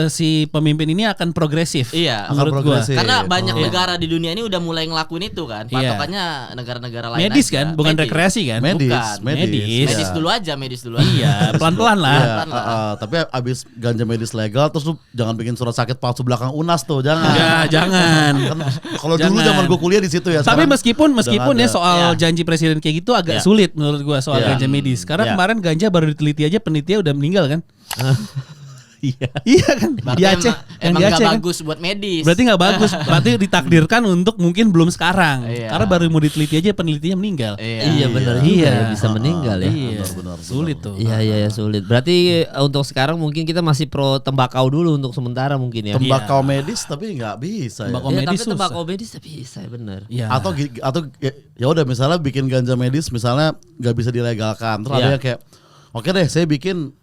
si pemimpin ini akan progresif.
Iya.
Menurut gue.
Karena banyak negara di dunia ini udah mulai ngelakuin itu kan. Patokannya negara-negara lain.
Medis
aja.
kan, bukan rekreasi kan?
Bukan.
Medis.
Medis dulu aja.
Iya, pelan-pelan lah.
Iya, tapi abis ganja medis legal terus lu jangan bikin surat sakit palsu belakang UNAS tuh, jangan.
Ya, jangan.
Kan kalau dulu zaman gue kuliah di situ ya.
Tapi
sekarang
meskipun ya soal janji presiden kayak gitu agak sulit menurut gua soal ganja medis. Karena kemarin ganja baru diteliti aja, penelitinya udah meninggal kan? Iya kan?
Berarti
Di Aceh,
emang
di
gak
Aceh kan?
bagus buat medis.
Berarti nggak bagus. Berarti ditakdirkan untuk mungkin belum sekarang.
Iya.
Karena baru mau diteliti aja penelitinya meninggal.
Iya benar juga ya, bisa meninggal ya.
Iya, sulit tuh.
Iya sulit. Berarti untuk sekarang mungkin kita masih pro tembakau dulu untuk sementara mungkin ya.
tembakau medis tapi nggak bisa ya.
Tembakau
Iya,
medis
tapi
susah.
tembakau medis bisa ya benar.
Iya.
Atau ya udah misalnya bikin ganja medis misalnya nggak bisa dilegalkan terus ada yang kayak oke deh saya bikin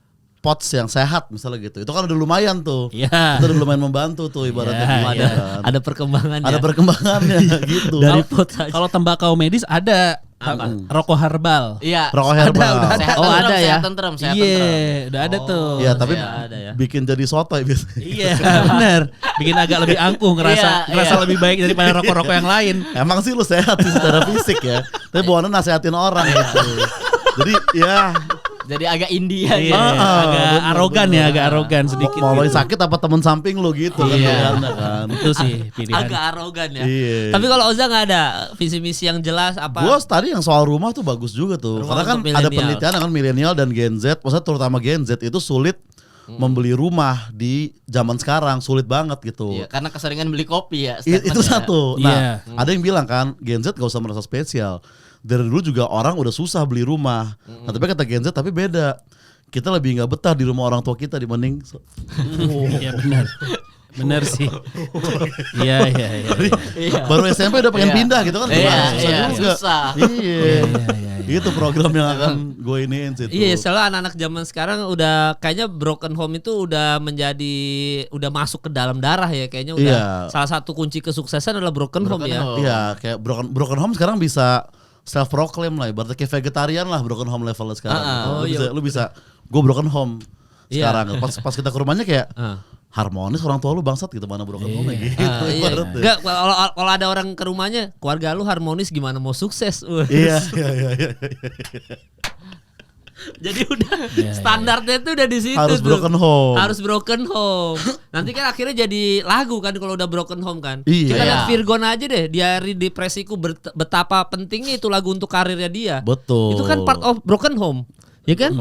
pots yang sehat misalnya gitu, itu kan udah lumayan tuh.
Iya.
Itu udah lumayan membantu tuh ibaratnya.
Iya.
Ada perkembangannya.
Ada perkembangannya gitu.
Dari pot saja.
Kalau tembakau medis ada rokok herbal.
Iya.
Rokok herbal.
Sehat
Oh,
tentrem,
ada ya?
Sehat tentrem.
Iya, udah ada tuh.
Iya, tapi
ada ya.
bikin jadi sotoy biasanya.
Iya, benar. Bikin agak lebih angkuh, ngerasa lebih baik daripada rokok-rokok yang lain.
Emang sih lu sehat sih secara fisik ya. Tapi bawaannya nasehatin orang gitu. Jadi ya
Jadi agak India
Iya,
gitu.
agak arogan ya, agak arogan sedikit.
mau lo
gitu.
sakit apa temen samping lu gitu kan.
Iya.
kan.
Itu sih pilihan.
Agak arogan ya.
Iya.
Tapi kalau Oza nggak ada visi misi yang jelas apa?
Gue tadi yang soal rumah tuh bagus juga tuh.
Rumah
Karena kan
untuk
ada
milenial.
penelitian kan milenial dan Gen Z, maksudnya terutama Gen Z itu sulit membeli rumah di zaman sekarang, sulit banget gitu.
Iya, karena keseringan beli kopi ya.
Itu
statementnya.
satu.
Iya.
Nah, ada yang bilang kan Gen Z gak usah merasa spesial. Dari dulu juga orang udah susah beli rumah. Nah, tapi kata Gen Z tapi beda. Kita lebih nggak betah di rumah orang tua kita dibanding.
Iya benar. Benar sih. Iya.
Baru SMP udah pengen pindah gitu kan.
Iya, susah.
Iya. Itu program yang akan gue iniin sih.
Iya, soalnya anak-anak zaman sekarang udah kayaknya broken home itu udah udah masuk ke dalam darah ya, kayaknya udah salah satu kunci kesuksesan adalah broken home ya.
Iya, kayak broken home sekarang bisa self proclaim lah, ibaratnya kayak vegetarian lah broken home levelnya sekarang. Lu bisa gue broken home sekarang. Pas kita ke rumahnya kayak harmonis orang tua lu bangsat gitu, mana broken home gitu.
Enggak, kalau ada orang ke rumahnya, keluarga lu harmonis gimana mau sukses?
Iya.
Jadi udah standarnya tuh udah di situ.
Harus
tuh.
broken home.
Harus broken home. Nanti kan akhirnya jadi lagu kan kalau udah broken home kan.
Iya.
Kita lihat Virgon aja deh, di hari depresiku betapa pentingnya itu lagu untuk karirnya dia.
Betul.
Itu kan part of broken home. Ya kan?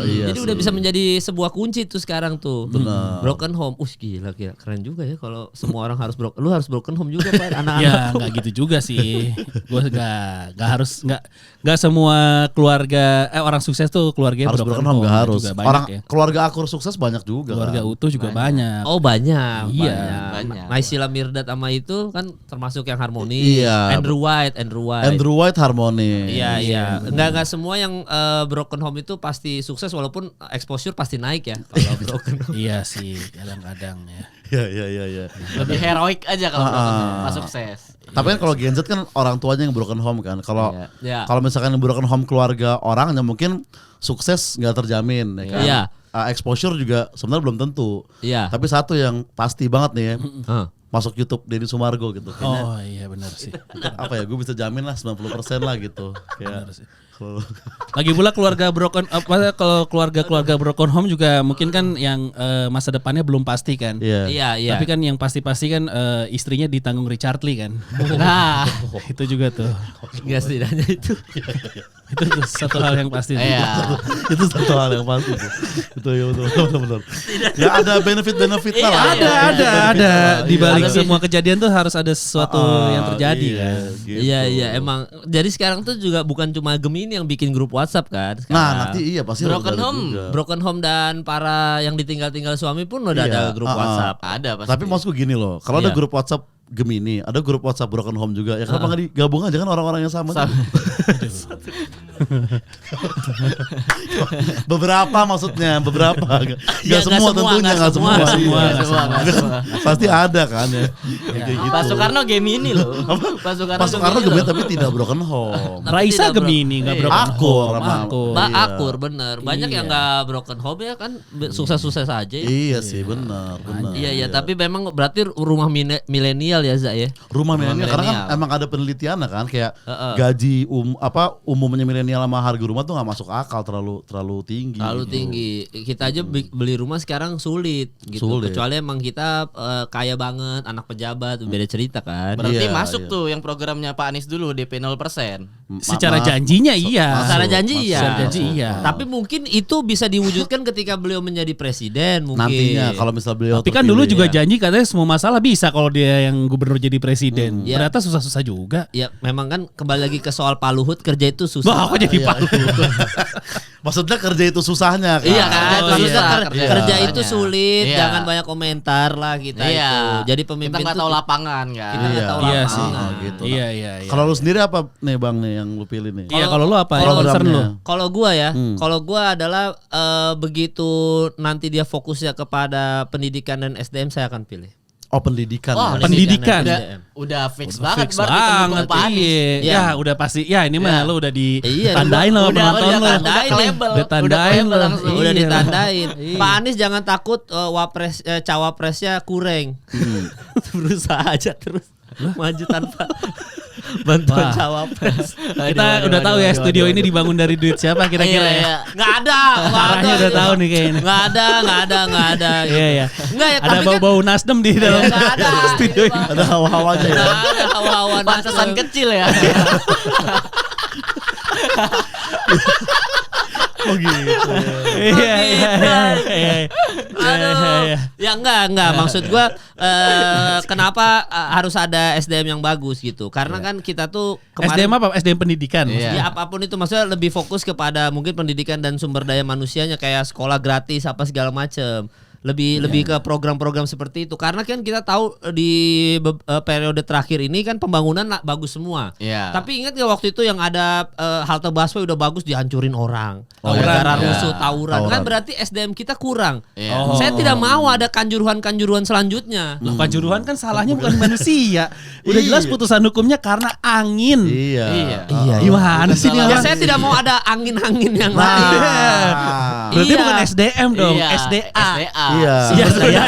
Iya
jadi
sih.
udah bisa menjadi sebuah kunci tuh sekarang tuh.
Benar.
Broken home. Gila keren juga ya kalau semua orang harus lu harus broken home juga Pak anak-anak.
Ya nggak gitu juga sih. Gue nggak semua keluarga orang sukses tuh keluarganya
harus broken home, nggak harus. Orang
ya.
keluarga akur sukses banyak juga.
Keluarga utuh juga banyak.
Oh banyak.
Iya.
Banyak. Naysila Mirdad sama itu kan termasuk yang harmoni.
Iya.
Andrew White
harmoni.
Iya. Enggak semua yang broken home itu pasti sukses walaupun exposure pasti naik ya kalau broken home.
Iya sih, kadang-kadang ya.
Iya.
Lebih heroik aja kalau broken home, pas sukses.
Tapi kan kalau Gen Z kan orang tuanya yang broken home kan. Kalau kalau misalkan yang broken home keluarga orangnya mungkin sukses nggak terjamin ya kan.
Iya.
Exposure juga sebenarnya belum tentu.
Iya.
Tapi satu yang pasti banget nih ya. Masuk YouTube Deddy Sumargo gitu. Kayaknya,
Oh iya benar sih.
apa ya, gue bisa jamin lah 90% lah gitu. Kayak
Lagi pula kalau keluarga broken home juga mungkin kan yang masa depannya belum pasti kan.
Iya.
Tapi kan yang pasti kan istrinya ditanggung Richard Lee kan. Nah, itu juga tuh.
Enggak setidaknya itu.
Itu tuh satu hal yang pasti.
Iya.
itu satu hal yang pasti. Itu ya betul. Ya ada benefit lah.
Ada. Di balik semua kejadian tuh harus ada sesuatu yang terjadi kan.
Gitu.
Iya emang. Jadi sekarang tuh juga bukan cuma Gemini yang bikin grup WhatsApp kan.
Nah nanti pasti
Broken home dan para yang ditinggal suami pun udah ada grup WhatsApp.
Ada pasti.
Tapi maksudku gini loh, kalau ada grup WhatsApp Gemini, ada grup WhatsApp broken home juga. Ya kenapa nggak digabung aja kan orang-orang yang sama? Beberapa maksudnya, Gak semua tentunya, nggak semua. Pasti ada kan ya. Gitu.
Pak Soekarno Gemini loh.
Pak Soekarno Gemini tapi tidak broken home.
Raisa Gemini nggak broken home.
Akur bener. Banyak yang nggak broken home ya kan sukses-sukses aja.
Iya sih benar.
Iya tapi memang berarti rumah milenial ya Za ya.
Rumah milenial karena kan emang ada penelitian kan kayak gaji umumnya milenial sama harga rumah tuh nggak masuk akal, terlalu tinggi.
Terlalu tinggi. Kita aja beli rumah sekarang sulit gitu. Kecuali emang kita kaya banget, anak pejabat, beda cerita kan.
Berarti masuk tuh yang programnya Pak Anies dulu DP 0%.
Secara janjinya iya.
Secara janji
iya.
Tapi mungkin itu bisa diwujudkan ketika beliau menjadi presiden mungkin.
Nantinya kalau misal beliau.
Tapi kan dulu juga janji katanya semua masalah bisa kalau dia yang gubernur jadi presiden. Ternyata susah-susah juga.
Ya memang kan kembali lagi ke soal Pak Luhut, kerja itu susah.
Wah, aku jadi Pak Luhut.
Maksudnya kerja itu susahnya kan.
Iya kan. Kerja itu sulit, jangan banyak komentar lah kita itu. Jadi pemimpin
kita nggak tahu lapangan kan.
Kita nggak tahu lapangan.
Gitu.
Iya.
Kalau lu sendiri apa nih Bang nih yang lu pilih nih?
Iya, kalau lu apa? Yang concern lu?
Kalau gua ya, kalau gua adalah begitu nanti dia fokusnya kepada pendidikan dan SDM saya akan pilih.
Oh pendidikan.
Oh, pendidikan.
Udah fix banget
berarti pendukung Pak Anies. Ya udah pasti. Ya ini mah lu udah ditandain lo penonton lo.
Udah ditandain. Pak Anies jangan takut cawapresnya kurang. Berusaha aja terus maju tanpa bantuan cawapres.
Kita udah tahu ya studio ini dibangun dari duit siapa kira-kira ya.
Nggak ada.
Arahnya udah tahu nih kayaknya.
Nggak ada.
Iya.
Nggak ya.
Ada bau-bau Nasdem di dalam studio ini.
Ada hawa-hawanya ya.
Ada hawa-hawa
pantesan kecil ya.
Oh gitu.
Iya.
Aduh. Ya enggak. Maksud gua kenapa harus ada SDM yang bagus gitu? Karena kan kita tuh
SDM apa? SDM pendidikan.
Ya apapun itu maksudnya lebih fokus kepada mungkin pendidikan dan sumber daya manusianya kayak sekolah gratis apa segala macam. Lebih ke program-program seperti itu karena kan kita tahu di periode terakhir ini kan pembangunan bagus semua. Tapi ingat gak waktu itu yang ada halte busway udah bagus dihancurin orang. Gara-gara rusuh tawuran. Kan berarti SDM kita kurang. Saya tidak mau ada kanjuruhan selanjutnya.
Loh, kanjuruhan kan salahnya bukan manusia. Udah jelas putusan hukumnya karena angin.
Iya.
Gimana sih ini?
Ya saya tidak mau ada angin-angin yang lain.
Berarti bukan SDM dong, SDA.
Iya.
Saya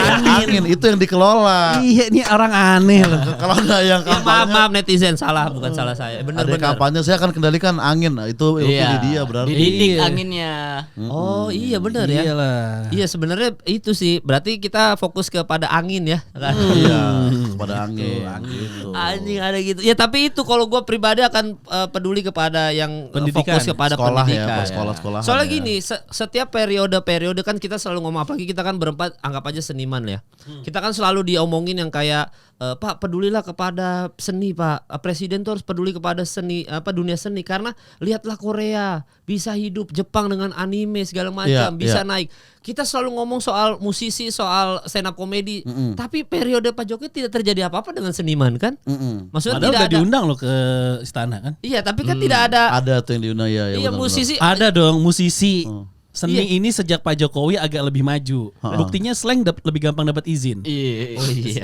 angin.
Itu yang dikelola.
Iya, ini orang aneh loh.
Kalau enggak yang kampanye.
Maaf netizen, salah, bukan salah saya. Benar.
Kampanye saya akan kendalikan angin. Nah, itu opini dia berarti.
Dididik anginnya.
Oh iya benar ya.
Iyalah.
Iya sebenarnya itu sih. Berarti kita fokus kepada angin ya.
Iya, kepada angin. Gitu.
Anjing ada gitu. Ya tapi itu kalau gue pribadi akan peduli kepada yang
Pendidikan.
fokus kepada
Sekolah
pendidikan.
sekolah-sekolah.
Soalnya gini, setiap periode kan kita selalu ngomong, apalagi kita kan berempat anggap aja seniman ya. Kita kan selalu diomongin yang kayak Pak pedulilah kepada seni Pak. Presiden tuh harus peduli kepada seni dunia seni karena lihatlah Korea bisa hidup, Jepang dengan anime segala macam bisa naik. Kita selalu ngomong soal musisi, soal stand up komedi, tapi periode Pak Jokowi tidak terjadi apa-apa dengan seniman kan? Maksudnya
Padahal
tidak ada
diundang loh ke istana kan?
Iya, tapi kan tidak ada.
Ada tuh yang diundang ya.
Iya musisi.
Ada dong musisi. Seni ini sejak Pak Jokowi agak lebih maju. Buktinya Slang lebih gampang dapat izin. Iya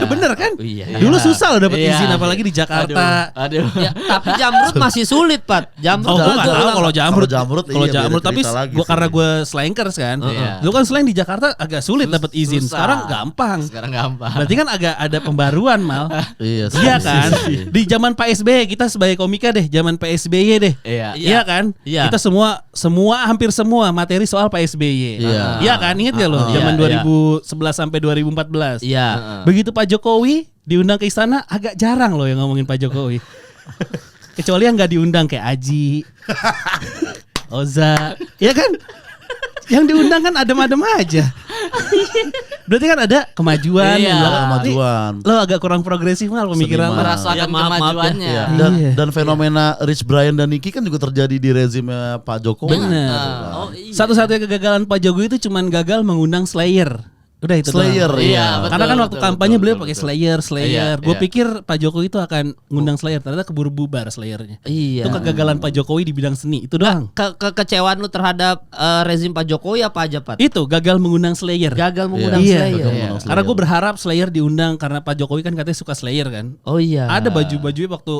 bener kan? Dulu susah loh dapat izin apalagi di Jakarta.
Aduh.
Ya, tapi Jamrut masih sulit, Pat. Jamrut.
Gue nggak tahu kalau Jamrut. Kalau
iya,
Jamrut tapi
lagi
karena gue slankers kan. Dulu kan Slang di Jakarta agak sulit dapat izin. Sekarang gampang. Berarti kan agak ada pembaruan mal. Iya kan? Di zaman Pak SBY kita sebagai komika deh, zaman Pak SBY deh. Iya kan? Kita hampir semua materi soal Pak SBY. Iya kan? Ingat gak lo? Zaman 2011 sampai 2014.
Iya.
Begitu Pak Jokowi diundang ke istana agak jarang loh yang ngomongin Pak Jokowi. Kecuali yang nggak diundang kayak Aji, Oza, ya kan? Yang diundang kan adem-adem aja. Berarti kan ada kemajuan.
Kemajuan.
Lo agak kurang progresif mal pemikiran.
Merasakan kemajuannya.
Dan fenomena Rich Brian dan Nicky kan juga terjadi di rezimnya Pak Jokowi.
Benar. Satu-satunya kegagalan Pak Jokowi itu cuman gagal mengundang Slayer. Udah itu
Slayer,
doang.
iya.
Karena kan waktu kampanye beliau pakai Slayer. Gue pikir Pak Jokowi itu akan ngundang Slayer, ternyata keburu bubar Slayernya.
Iya.
Itu kegagalan Pak Jokowi di bidang seni, itu doang.
Kekecewaan lu terhadap rezim Pak Jokowi apa aja, Pat?
Itu gagal mengundang Slayer.
Gagal mengundang Slayer.
Karena gue berharap Slayer diundang karena Pak Jokowi kan katanya suka Slayer kan.
Oh iya.
Ada baju-bajunya waktu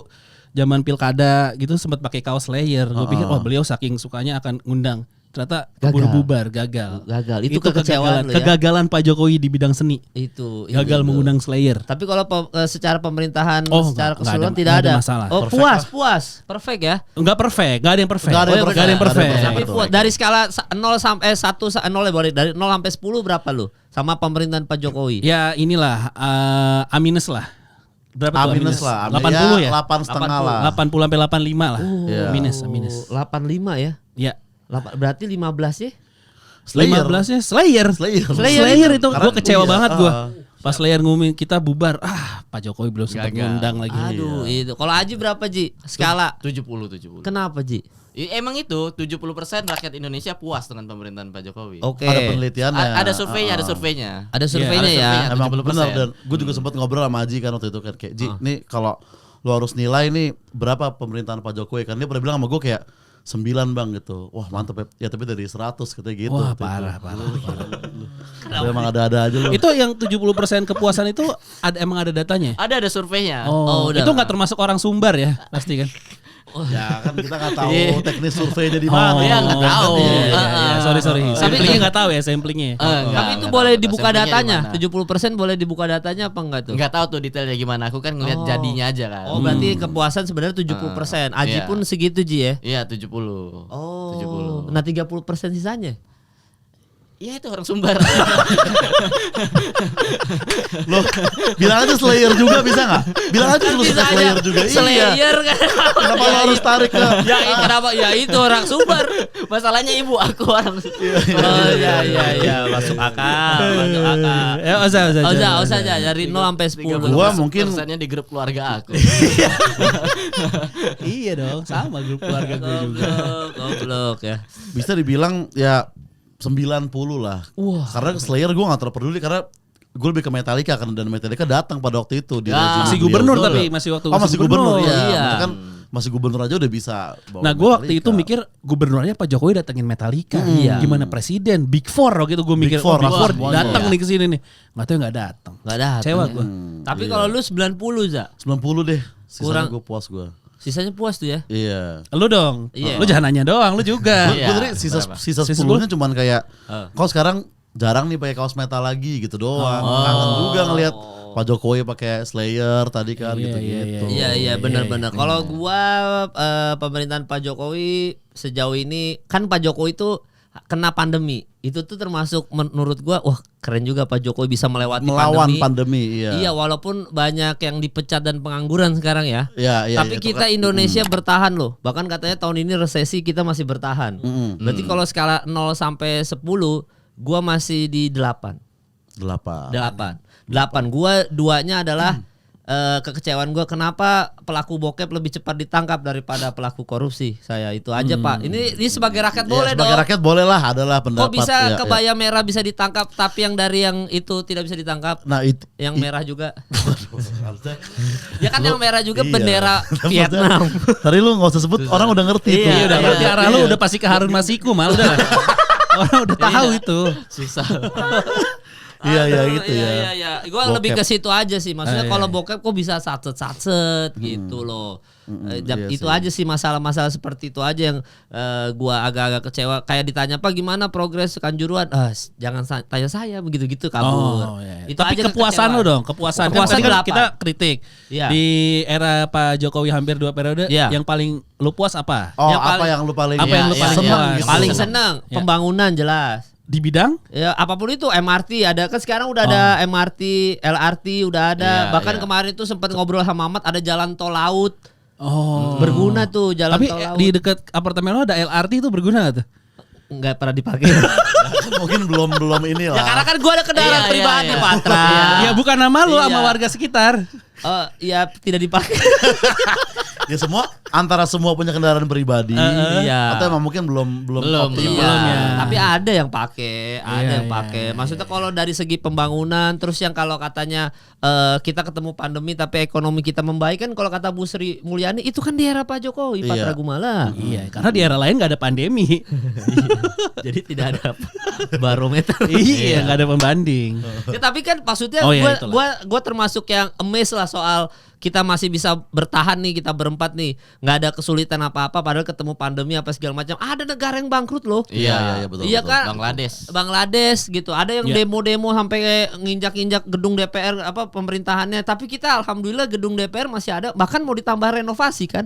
zaman pilkada gitu sempat pakai kaos Slayer. Gue pikir beliau saking sukanya akan ngundang. Ternyata keburu bubar, gagal.
Itu kekecewaan
kegagalan Pak Jokowi di bidang seni.
Itu
gagal mengundang Slayer.
Tapi kalau secara pemerintahan secara keseluruhan
tidak ada
masalah. Oh, puas. Perfect ya?
Enggak perfect, enggak ada yang perfect.
Enggak ada yang perfect. Tapi puas dari skala 0 sampai 1 0 boleh dari 0 sampai 10 berapa lu sama pemerintahan Pak Jokowi?
Ya inilah minus lah. Berapa tuh
minus lah.
80 ya?
8,5 lah.
80 sampai 85 lah. Minus.
85 ya?
Iya.
Berarti 15 ya?
15-nya Slayer itu gue kecewa banget gue. Pas Slayer ngumumin kita bubar, Pak Jokowi belum sempat ngundang lagi.
Aduh, itu. Kalau Aji berapa, Ji? Skala
70.
Kenapa, Ji?
Emang itu 70% rakyat Indonesia puas dengan pemerintahan Pak Jokowi.
Oke.
Ada penelitiannya.
Ada surveinya.
Ada surveinya ya.
Emang benar dan gue juga sempat ngobrol sama Aji kan waktu itu kan kayak Ji, nih kalau lu harus nilai nih berapa pemerintahan Pak Jokowi kan dia pernah bilang sama gue kayak 9 bang gitu. Wah mantep ya tapi dari 100 katanya gitu.
Wah parah.
Emang ada aja loh.
Itu yang 70% kepuasan itu emang ada datanya?
Ada surveinya.
Oh itu nggak termasuk orang Sumbar ya pasti kan?
Ya kan kita nggak tahu teknis surveinya di mana.
Ya nggak tahu.
Sorry. Samplingnya nggak tahu ya samplingnya.
Tapi itu boleh dibuka datanya. 70% boleh dibuka datanya apa enggak tuh?
Nggak tahu tuh detailnya gimana. Aku kan ngeliat jadinya aja kan.
Oh berarti kepuasan sebenarnya 70%. Aji pun segitu Ji ya?
Iya 70.
Oh. 70. Nah 30% sisanya?
Iya itu orang Sumbar.
Loh, bilang aja Slayer juga bisa nggak? Bilang aja lu suka Slayer juga.
Slayer kan.
Kenapa lo harus tarik ke?
Ya kenapa? Ya itu orang Sumbar.
Masalahnya ibu aku orang.
Oh iya masuk akal.
Ya
usah aja dari 0 sampai 10.
Gua mungkin
persennya di grup keluarga aku.
Iya dong, sama grup keluarga gue juga.
Goblok ya.
Bisa dibilang ya 90 lah. Karena Slayer gue gak terlalu peduli karena gue lebih ke Metallica kan dan Metallica datang pada waktu itu di
masih gubernur tapi masih waktu
masih gubernur ya.
Iya.
Kan masih gubernur aja udah bisa bawa
Nah gue waktu itu mikir gubernurnya Pak Jokowi datengin Metallica. Gimana presiden Big Four gitu gue mikir. Big Four datang nih ke sini nih. Nggak tahu nggak datang. Kecewa gue.
Tapi kalau lu 90 Za.
90 deh. Sisanya gue puas gue.
Sisanya puas tuh ya?
Iya.
Lu dong.
Iya.
Lu jangan nanya doang, lu juga.
Gue sisa 10-nya cuman kayak kalau sekarang jarang nih pakai kaos metal lagi gitu doang. Kangen juga ngelihat Pak Jokowi pakai Slayer tadi kan gitu-gitu.
Iya benar-benar. Kalau gua pemerintahan Pak Jokowi sejauh ini kan Pak Jokowi itu kena pandemi. Itu tuh termasuk menurut gua wah keren juga Pak Jokowi bisa
melawan pandemi.
Iya walaupun banyak yang dipecat dan pengangguran sekarang ya. Tapi kita
kan,
Indonesia bertahan loh. Bahkan katanya tahun ini resesi kita masih bertahan. Berarti kalau skala 0 sampai 10 gua masih di 8. 8. Gua 2-nya adalah kekecewaan gua kenapa pelaku bokep lebih cepat ditangkap daripada pelaku korupsi. Saya itu aja Pak. Ini sebagai rakyat boleh dong.
Sebagai rakyat boleh lah, adalah pendapat.
Kok bisa kebaya merah bisa ditangkap tapi yang dari yang itu tidak bisa ditangkap?
Nah itu
yang merah juga. Ya kan yang merah juga bendera Vietnam.
Tadi lu nggak usah sebut, orang udah ngerti tuh.
Iya udah ngerti arah lu udah pasti ke Harun Masiku mal udah. Orang udah tahu itu.
Susah.
Iya gitu ya.
Iya. Gue lebih ke situ aja sih. Maksudnya kalau bokep kok bisa satset gitu loh. Itu aja sih masalah-masalah seperti itu aja yang gue agak-agak kecewa. Kayak ditanya Pak gimana progres Kanjuruhan? Jangan tanya saya begitu-gitu kabur.
Itu tapi aja kepuasan lo dong. Kepuasan kan kita kritik. Di era Pak Jokowi hampir 2 periode. Yang paling lu puas apa?
Yang lu paling
senang? Paling senang pembangunan jelas.
Di bidang?
Ya apapun itu MRT ada kan sekarang udah ada MRT, LRT udah ada. Bahkan kemarin tuh sempat ngobrol sama Ahmad ada jalan tol laut. Berguna tuh jalan tol laut.
Tapi di dekat apartemen lo ada LRT itu berguna gak tuh?
Enggak pernah dipakai.
Mungkin belum ini lah.
Ya karena kan gua ada kendaraan pribadi Patra.
Ya bukan nama lu sama warga sekitar.
Ya tidak dipakai.
Ya antara semua punya kendaraan pribadi. Atau emang mungkin belum optimal.
Tapi ada yang pakai, Maksudnya kalau dari segi pembangunan, terus yang kalau katanya kita ketemu pandemi tapi ekonomi kita membaik kan kalau kata Bu Sri Mulyani itu kan di era Pak Jokowi, Patra Gumala.
Iya, karena di era lain nggak ada pandemi.
Jadi tidak ada barometer.
Iya, nggak ada pembanding.
Ya, tapi kan maksudnya gue termasuk yang amazed lah soal kita masih bisa bertahan nih, kita berempat nih, nggak ada kesulitan apa-apa padahal ketemu pandemi apa segala macam. Ada negara yang bangkrut loh.
Iya betul.
Iya kan? Bangladesh gitu. Ada yang demo-demo sampai nginjak-injak gedung DPR pemerintahannya. Tapi kita alhamdulillah gedung DPR masih ada, bahkan mau ditambah renovasi kan.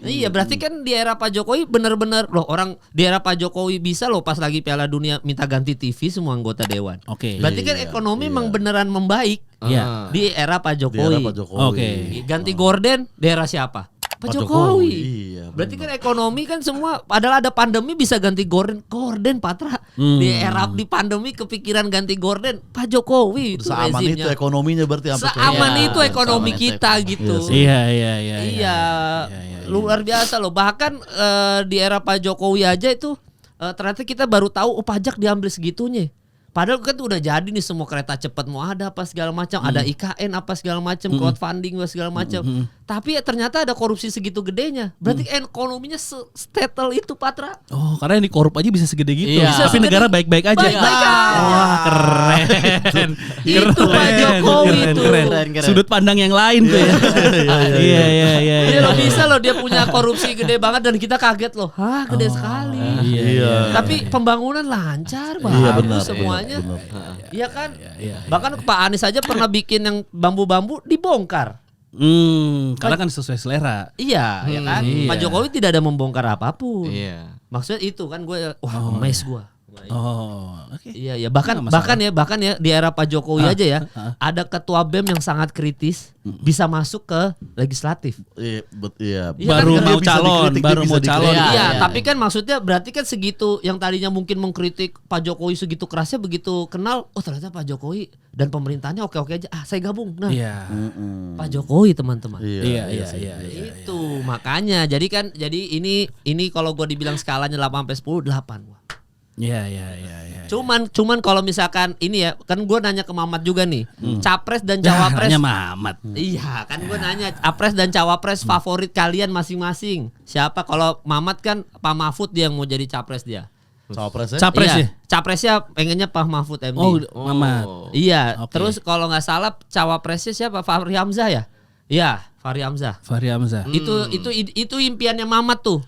Iya, berarti kan di era Pak Jokowi benar-benar loh orang di era Pak Jokowi bisa loh pas lagi Piala Dunia minta ganti TV semua anggota dewan. Berarti kan ekonomi memang beneran membaik. Di era Pak Jokowi. Ganti gorden daerah siapa? Pak Jokowi. Berarti kan ekonomi kan semua padahal ada pandemi bisa ganti gorden Patra. Di era di pandemi kepikiran ganti gorden Pak Jokowi itu
seaman rezimnya. Itu ekonominya berarti
seaman itu ekonomi kita gitu. Iya. Luar biasa loh. Bahkan di era Pak Jokowi aja itu ternyata kita baru tahu pajak diambil segitunya. Padahal kan udah jadi nih semua kereta cepat mau ada apa segala macam, ada IKN apa segala macam, crowdfunding apa segala macam. Tapi ternyata ada korupsi segitu gedenya. Berarti ekonominya settle itu Patra.
Karena yang dikorup aja bisa segede gitu. Tapi negara baik-baik aja.
Wah,
keren.
Itu Pak Jokowi itu.
Keren. Sudut pandang yang lain tuh ya. Iya.
Dia lo bisa loh dia punya korupsi gede banget dan kita kaget loh. Gede sekali. Tapi pembangunan lancar banget semuanya. Iya kan? Bahkan Pak Anies aja pernah bikin yang bambu-bambu dibongkar.
Karena kan sesuai selera.
Iya, ya kan? Pak Jokowi tidak ada membongkar apapun. Maksudnya itu kan gue amazed gue. Iya. Bahkan ya di era Pak Jokowi aja ya, ada ketua BEM yang sangat kritis bisa masuk ke legislatif.
Baru mau calon.
Iya, tapi kan maksudnya berarti kan segitu yang tadinya mungkin mengkritik Pak Jokowi segitu kerasnya begitu kenal, ternyata Pak Jokowi dan pemerintahnya oke-oke aja. Saya gabung. Nah, Pak Jokowi teman-teman.
Iya.
Itu makanya jadi ini kalau gue dibilang skalanya 8 sampai 10 8.
Iya.
Cuman kalau misalkan ini ya, kan gue nanya ke Mamat juga nih, capres dan cawapres.
Nanya Mamat.
Iya, kan gue nanya capres dan cawapres favorit kalian masing-masing. Siapa? Kalau Mamat kan Pak Mahfud dia yang mau jadi capres dia. Capresnya pengennya Pak Mahfud MD.
Mamat.
Iya. Terus kalau nggak salah cawapresnya siapa? Fahri Hamzah ya? Iya, Fahri Hamzah. Itu impiannya Mamat tuh.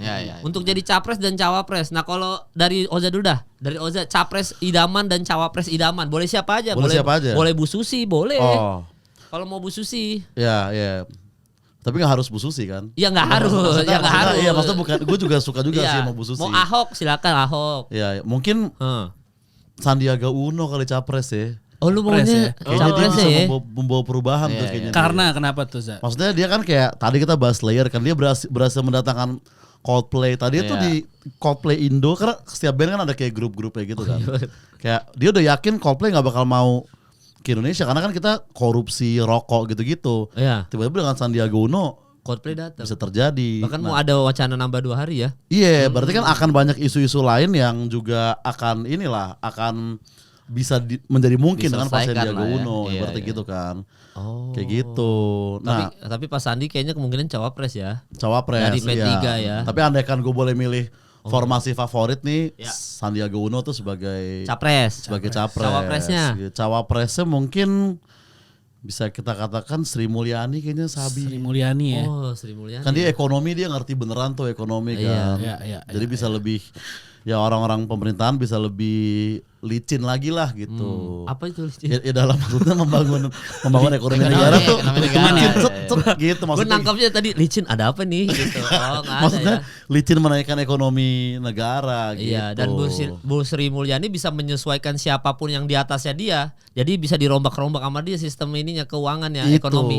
Untuk jadi capres dan cawapres. Nah, kalau dari Oza dulu dah. Dari Oza capres idaman dan cawapres idaman. Boleh siapa aja? Boleh Bu Susi, boleh. Kalau mau Bu Susi.
Ya. Tapi gak harus Bu Susi kan?
Ya gak harus.
Iya, maksudnya bukan. Gue juga suka juga sih sama Bu Susi.
Mau Ahok silakan Ahok.
Ya, mungkin Sandiaga Uno kali capres ya.
Oh, lu maunya
capres ya? Membawa perubahan tuh kayaknya.
Karena kenapa tuh, Za?
Maksudnya dia kan kayak tadi kita bahas Slayer kan, dia berhasil mendatangkan Coldplay. Tadi itu di Coldplay Indo, karena setiap band kan ada kayak grup-grupnya gitu kan. Kayak dia udah yakin Coldplay gak bakal mau ke Indonesia karena kan kita korupsi rokok gitu-gitu. Tiba-tiba dengan Sandiaga Uno
Coldplay datang.
Bisa terjadi.
Bahkan mau ada wacana nambah 2 hari ya.
Iya, berarti kan akan banyak isu-isu lain yang juga akan bisa menjadi mungkin dengan Pak Sandiaga Uno, berarti gitu kan. Kayak gitu.
Nah, tapi Pak Sandi kayaknya kemungkinan cawapres ya.
Cawapres.
Dari P3 ya.
Tapi andaikan gue boleh milih formasi favorit nih, Sandiaga Uno tuh sebagai
capres.
Cawapresnya mungkin bisa kita katakan Sri Mulyani kayaknya
Sri Mulyani ya.
Sri Mulyani.
Kan dia ekonomi, dia ngerti beneran tuh ekonomi kan. Jadi bisa lebih ya orang-orang pemerintahan bisa lebih licin lagi lah gitu.
Apa itu licin?
Ya dalam maksudnya membangun ekonomi negara tuh licin gitu maksudnya.
Gue nangkapnya tadi licin ada apa nih gitu.
Maksudnya licin menaikkan ekonomi negara gitu.
Iya, dan Bu Sri Mulyani bisa menyesuaikan siapapun yang di atasnya dia. Jadi bisa dirombak-rombak sama dia sistem ininya keuangan ya, ekonomi.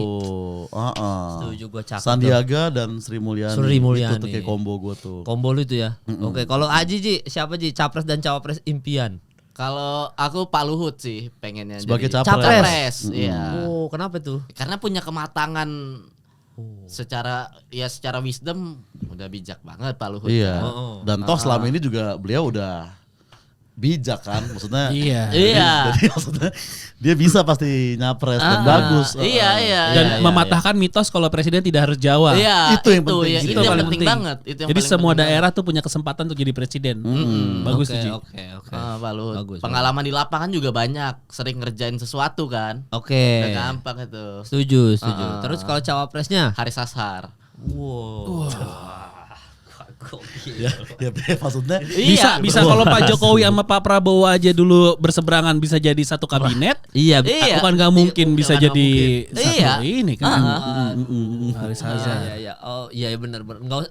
Setuju gue cakep.
Sandiaga dan Sri Mulyani. Itu tuh kayak combo gue tuh.
Combo lu itu ya. Oke, kalau Aji siapa Ji? Capres dan cawapres impian.
Kalau aku Pak Luhut sih pengennya
sebagai
jadi
capres.
Iya.
Oh, kenapa tuh?
Karena punya kematangan secara wisdom udah bijak banget Pak Luhut.
Iya. Dan toh selama ini juga beliau udah bijak kan, maksudnya. Jadi maksudnya dia bisa pasti nyapres dan bagus.
Dan mematahkan mitos kalau presiden tidak harus Jawa.
Itu yang penting.
Itu yang penting banget.
Jadi semua daerah tuh punya kesempatan untuk jadi presiden. Bagus sih.
Oke. Pak Luhut. Pengalaman di lapangan juga banyak, sering ngerjain sesuatu kan.
Oke.
Gak gampang itu.
Setuju. Terus kalau cawapresnya?
Haris Ashar.
Wow.
Ya maksudnya
bisa kalau Pak Jokowi sama Pak Prabowo aja dulu berseberangan bisa jadi satu kabinet. Bukan nggak mungkin bisa jadi satu ini kan.
Haris Hazar. Oh iya benar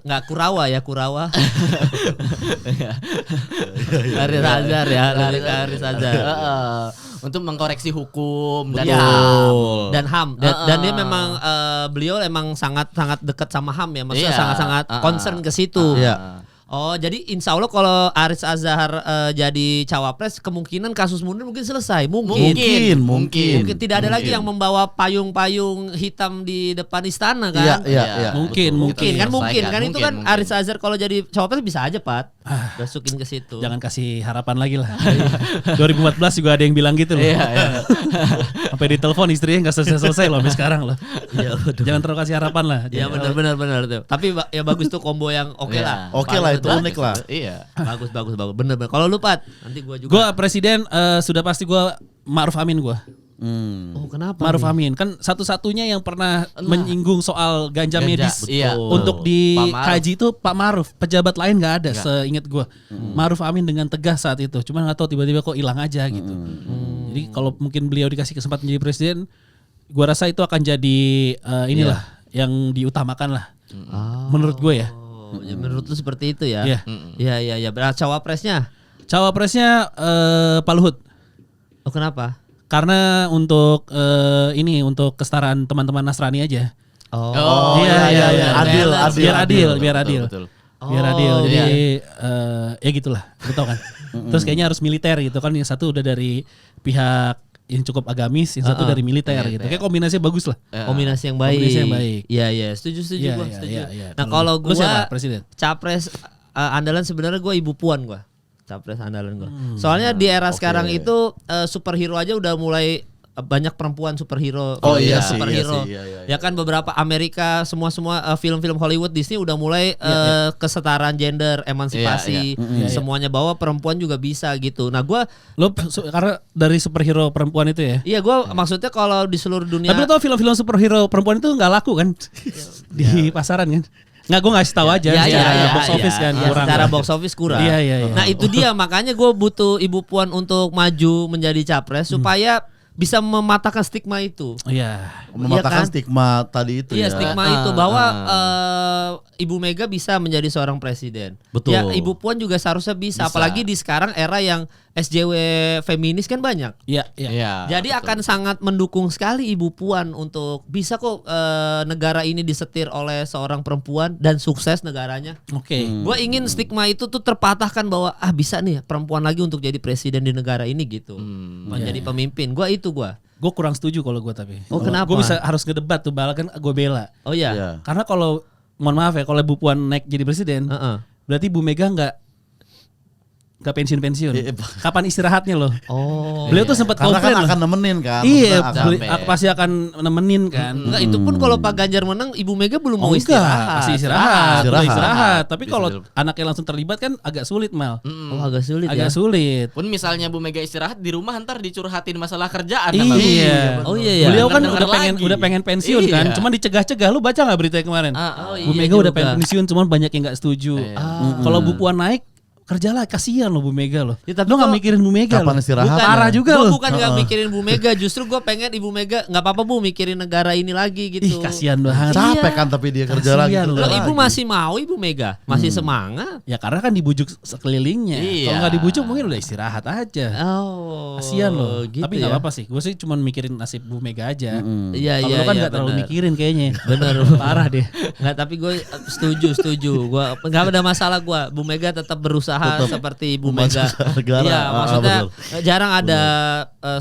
nggak Kurawa ya Kurawa. Haris Hazar ya Haris Hazar.
Untuk mengkoreksi hukum
dan HAM dan dia memang beliau emang sangat dekat sama HAM ya, maksudnya sangat concern ke situ. Oh, jadi insya Allah kalau Haris Azhar jadi cawapres, kemungkinan kasus Munir mungkin selesai. Mungkin tidak ada lagi yang membawa payung-payung hitam di depan istana kan?
Iya.
Mungkin kan itu kan Haris Azhar kalau jadi cawapres bisa aja Pat. Masukin ke situ.
Jangan kasih harapan lagi lah. 2014 juga ada yang bilang gitu loh. Sampai ditelepon istrinya nggak selesai loh sampai sekarang loh. Jangan terlalu kasih harapan lah.
Iya benar tuh. Tapi ya bagus tuh combo yang oke lah.
Oke lah itu unik lah.
Iya.
Bagus. Bener. Kalau lu Pat, nanti gua juga.
Gua presiden sudah pasti gua Ma'ruf Amin gua.
Oh kenapa?
Ma'ruf Amin kan satu-satunya yang pernah menyinggung soal ganja medis untuk dikaji itu Pak Ma'ruf. Pejabat lain nggak ada seingat gue. Ma'ruf Amin dengan tegas saat itu. Cuman nggak tahu tiba-tiba kok hilang aja gitu. Jadi kalau mungkin beliau dikasih kesempatan menjadi presiden, gue rasa itu akan jadi inilah yang diutamakan lah. Menurut gue ya.
Menurut lu seperti itu ya? Iya. Berarti cawapresnya Pak Luhut. Oh kenapa?
Karena untuk untuk kesetaraan teman-teman Nasrani aja.
Iya.
Biar adil.
Betul.
Biar adil. Jadi ya gitulah. Lu tahu kan. Terus kayaknya harus militer gitu kan. Yang satu udah dari pihak yang cukup agamis, yang satu dari militer gitu. Kayak kombinasinya bagus lah.
Kombinasi yang baik. Iya, setuju gua. Nah, kalau gua presiden. Capres andalan sebenarnya gua Ibu Puan gua. Capres andalan gua. Soalnya di era sekarang itu superhero aja udah mulai banyak perempuan superhero.
Oh iya
superhero.
Iya.
Ya kan beberapa Amerika semua film-film Hollywood Disney udah mulai kesetaraan gender, emansipasi, semuanya bahwa perempuan juga bisa gitu. Nah,
karena dari superhero perempuan itu ya.
Iya, gue maksudnya kalau di seluruh dunia.
Tapi lo tau film-film superhero perempuan itu nggak laku kan di pasaran kan? Nggak, gue ngasih tahu aja. Box office kan kurang.
Secara box office kurang.
Iya.
Nah itu dia, makanya gue butuh Ibu Puan untuk maju menjadi capres supaya bisa mematahkan stigma itu.
Iya.
Mematahkan stigma tadi itu
ya. Iya, stigma itu bahwa Ibu Mega bisa menjadi seorang presiden.
Betul.
Ya, Ibu Puan juga seharusnya bisa. Apalagi di sekarang era yang SJW feminis kan banyak.
Iya.
Jadi betul. Akan sangat mendukung sekali Ibu Puan untuk bisa kok negara ini disetir oleh seorang perempuan dan sukses negaranya.
Oke.
Gue ingin stigma itu tuh terpatahkan bahwa bisa nih perempuan lagi untuk jadi presiden di negara ini gitu. Menjadi pemimpin. Gue
kurang setuju kalau gue tapi.
Oh, kenapa?
Gue harus ngedebat tuh, bahkan gue bela.
Oh iya.
Karena kalau mohon maaf ya, kalau Ibu Puan naik jadi presiden, berarti Bu Mega nggak pensiun. Kapan istirahatnya loh?
Oh.
Beliau tuh sempat
komplain
kan
akan nemenin kan.
Iya, pasti akan nemenin kan.
Enggak, itu pun kalau Pak Ganjar menang, Ibu Mega belum mau istirahat.
Pasti istirahat. Tapi kalau anaknya langsung terlibat kan agak sulit, Mal.
Oh, agak sulit.
Agak sulit.
Pun misalnya Bu Mega istirahat di rumah, ntar dicurhatin masalah kerjaan.
Iya.
Oh iya.
Beliau kan udah pengen pensiun kan. Cuman dicegah-cegah. Lu baca nggak berita kemarin? Bu Mega udah pengen pensiun, cuman banyak yang nggak setuju. Kalau Bu Puan naik, kerjalah, kasihan lo Bu Mega lo.
Ya,
lo nggak mikirin Bu Mega lo.
Kapan istirahat?
Parah juga lo.
Gue bukan nggak mikirin Bu Mega, justru gue pengen Ibu Mega nggak apa-apa Bu mikirin negara ini lagi gitu.
Ih, kasihan banget.
Capek kan tapi dia kerja lagi.
Lo Ibu masih mau Ibu Mega, masih semangat.
Ya karena kan dibujuk sekelilingnya. Kalau nggak dibujuk mungkin udah istirahat aja.
Oh.
Kasihan lo.
Gitu
tapi nggak apa-apa sih. Gue sih cuma mikirin nasib Bu Mega aja.
Iya.
Kalau lo kan nggak terlalu mikirin kayaknya.
Bener.
Parah deh.
Nggak, tapi gue setuju. Gue nggak ada masalah gue. Bu Mega tetap berusaha seperti Ibu Mega. Iya, maksudnya jarang ada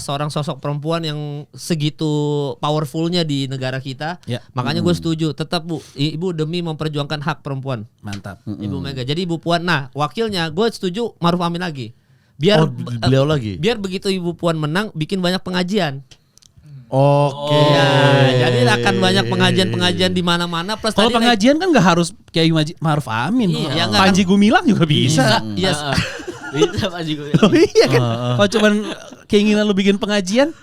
seorang sosok perempuan yang segitu powerfulnya di negara kita. Ya. Makanya gue setuju, tetap Bu, Ibu demi memperjuangkan hak perempuan.
Mantap.
Ibu Mega. Jadi Ibu Puan, nah wakilnya gue setuju Maruf Amin lagi. Biar
beliau lagi.
Biar begitu Ibu Puan menang, bikin banyak pengajian.
Oke.
Ya, jadi akan banyak pengajian di mana-mana. Plus
kalau pengajian kan nggak harus Kiai Maruf Amin.
Iya,
Panji Gumilang juga bisa.
Iya.
Bisa Panji Gumilang.
Oh, iya kan. Kalau cuman keinginan lu bikin pengajian,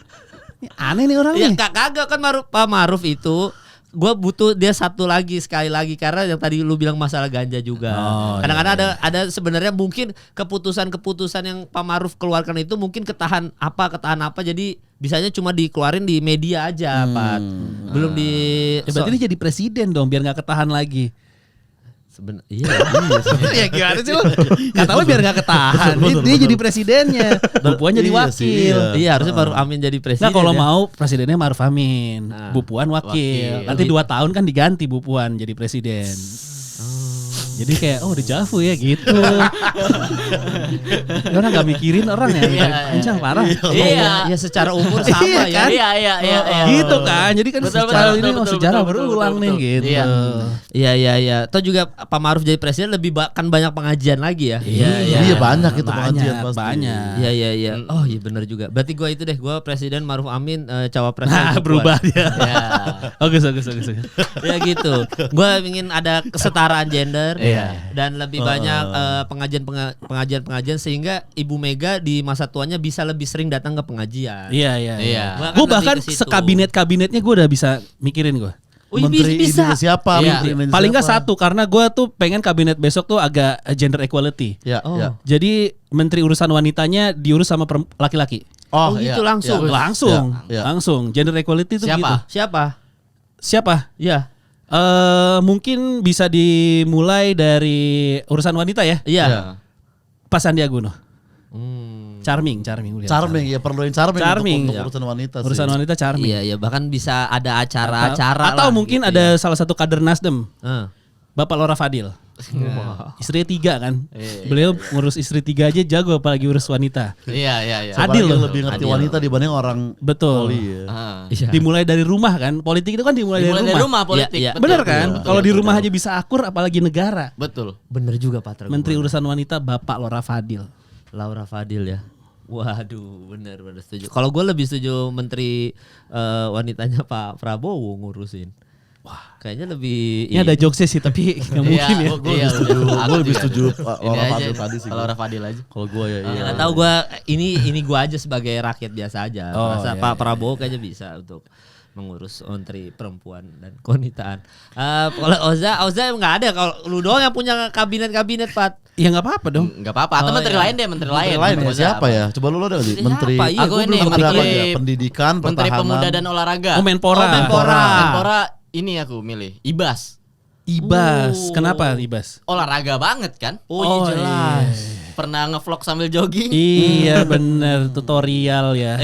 aneh nih orang nih.
Ya kagak kan Pak Maruf itu. Gue butuh dia sekali lagi karena yang tadi lu bilang masalah ganja juga. Kadang-kadang ada sebenarnya mungkin keputusan-keputusan yang Pak Maruf keluarkan itu mungkin ketahan apa jadi bisanya cuma dikeluarin di media aja, Pak. Belum di
berarti dia jadi presiden dong biar nggak ketahan lagi.
Iya.
Ya gimana sih lo? Kata lo biar gak ketahan. Dia jadi presidennya. Bu Puan jadi wakil.
Iya, harusnya Maruf Amin jadi presiden.
Nah kalau mau presidennya Maruf Amin, Bu Puan wakil. Nanti 2 tahun kan diganti Bu Puan jadi presiden. Jadi kayak dejavu ya gitu. Orang gak mikirin orang ya. Kencang parah.
Iya, secara umur sama ya.
Iya.
Gitu kan. Jadi kan secara ini sejarah berulang nih gitu.
Iya. Atau juga Pak Maruf jadi presiden lebih banyak pengajian lagi ya.
Iya banyak itu pengajian pasti.
Banyak.
Iya. Oh iya benar juga. Berarti gue itu deh, gue presiden Maruf Amin cawapres.
Nah berubah dia. Bagus.
Ya gitu. Gue ingin ada kesetaraan gender. Dan lebih banyak pengajian sehingga Ibu Mega di masa tuanya bisa lebih sering datang ke pengajian.
Iya. Gue bahkan sekabinet-kabinetnya gue udah bisa mikirin gue.
Menteri
bisa.
Ini siapa?
Paling nggak satu karena gue tuh pengen kabinet besok tuh agak gender equality. Jadi menteri urusan wanitanya diurus sama laki-laki.
Gitu langsung.
Langsung. Gender equality itu gitu. Siapa?
Ya.
Mungkin bisa dimulai dari urusan wanita ya.
Iya.
Pak Sandiaga Uno. Charming
ya, perluin charming untuk urusan wanita sih.
Urusan wanita charming.
Iya, bahkan bisa ada acara-acara
atau mungkin gitu ada salah satu kader Nasdem. Bapak Laura Fadil. Istri 3 kan. Beliau ngurus istri 3 aja jago, apalagi urus wanita.
Iya.
Adil loh.
Lebih ngerti wanita dibanding orang.
Betul. Dimulai dari rumah kan. Politik itu kan dimulai dari rumah
politik.
Ya. Bener kan? Kalau di rumah aja bisa akur, apalagi negara.
Betul.
Bener juga Pak.
Menteri urusan wanita Bapak Laura Fadil
ya. Waduh, benar setuju. Kalau gue lebih setuju menteri wanitanya Pak Prabowo ngurusin. Wah, kayaknya lebih.
Ini ada jokesnya sih, tapi nggak mungkin ya.
Gue lebih setuju Laura Fadil tadi sih.
Kalau Laura Fadil aja.
Kalau gue ya.
Nggak tahu gue ini gue aja sebagai rakyat biasa aja. Merasa Pak Prabowo kayaknya bisa untuk mengurus menteri perempuan dan kewanitaan. Kalau Oza nggak ada. Kalau lu doang yang punya kabinet Pat.
Ya nggak apa-apa dong.
Nggak apa-apa. Atau menteri lain deh, menteri lain.
Siapa ya? Coba lu ada nggak sih? Menteri.
Aku ini menteri
pendidikan,
menteri pemuda dan olahraga.
Menpora.
Ini aku milih Ibas.
Kenapa Ibas?
Olahraga banget kan?
Jelas.
Pernah ngevlog sambil jogging?
Iya bener, tutorial ya.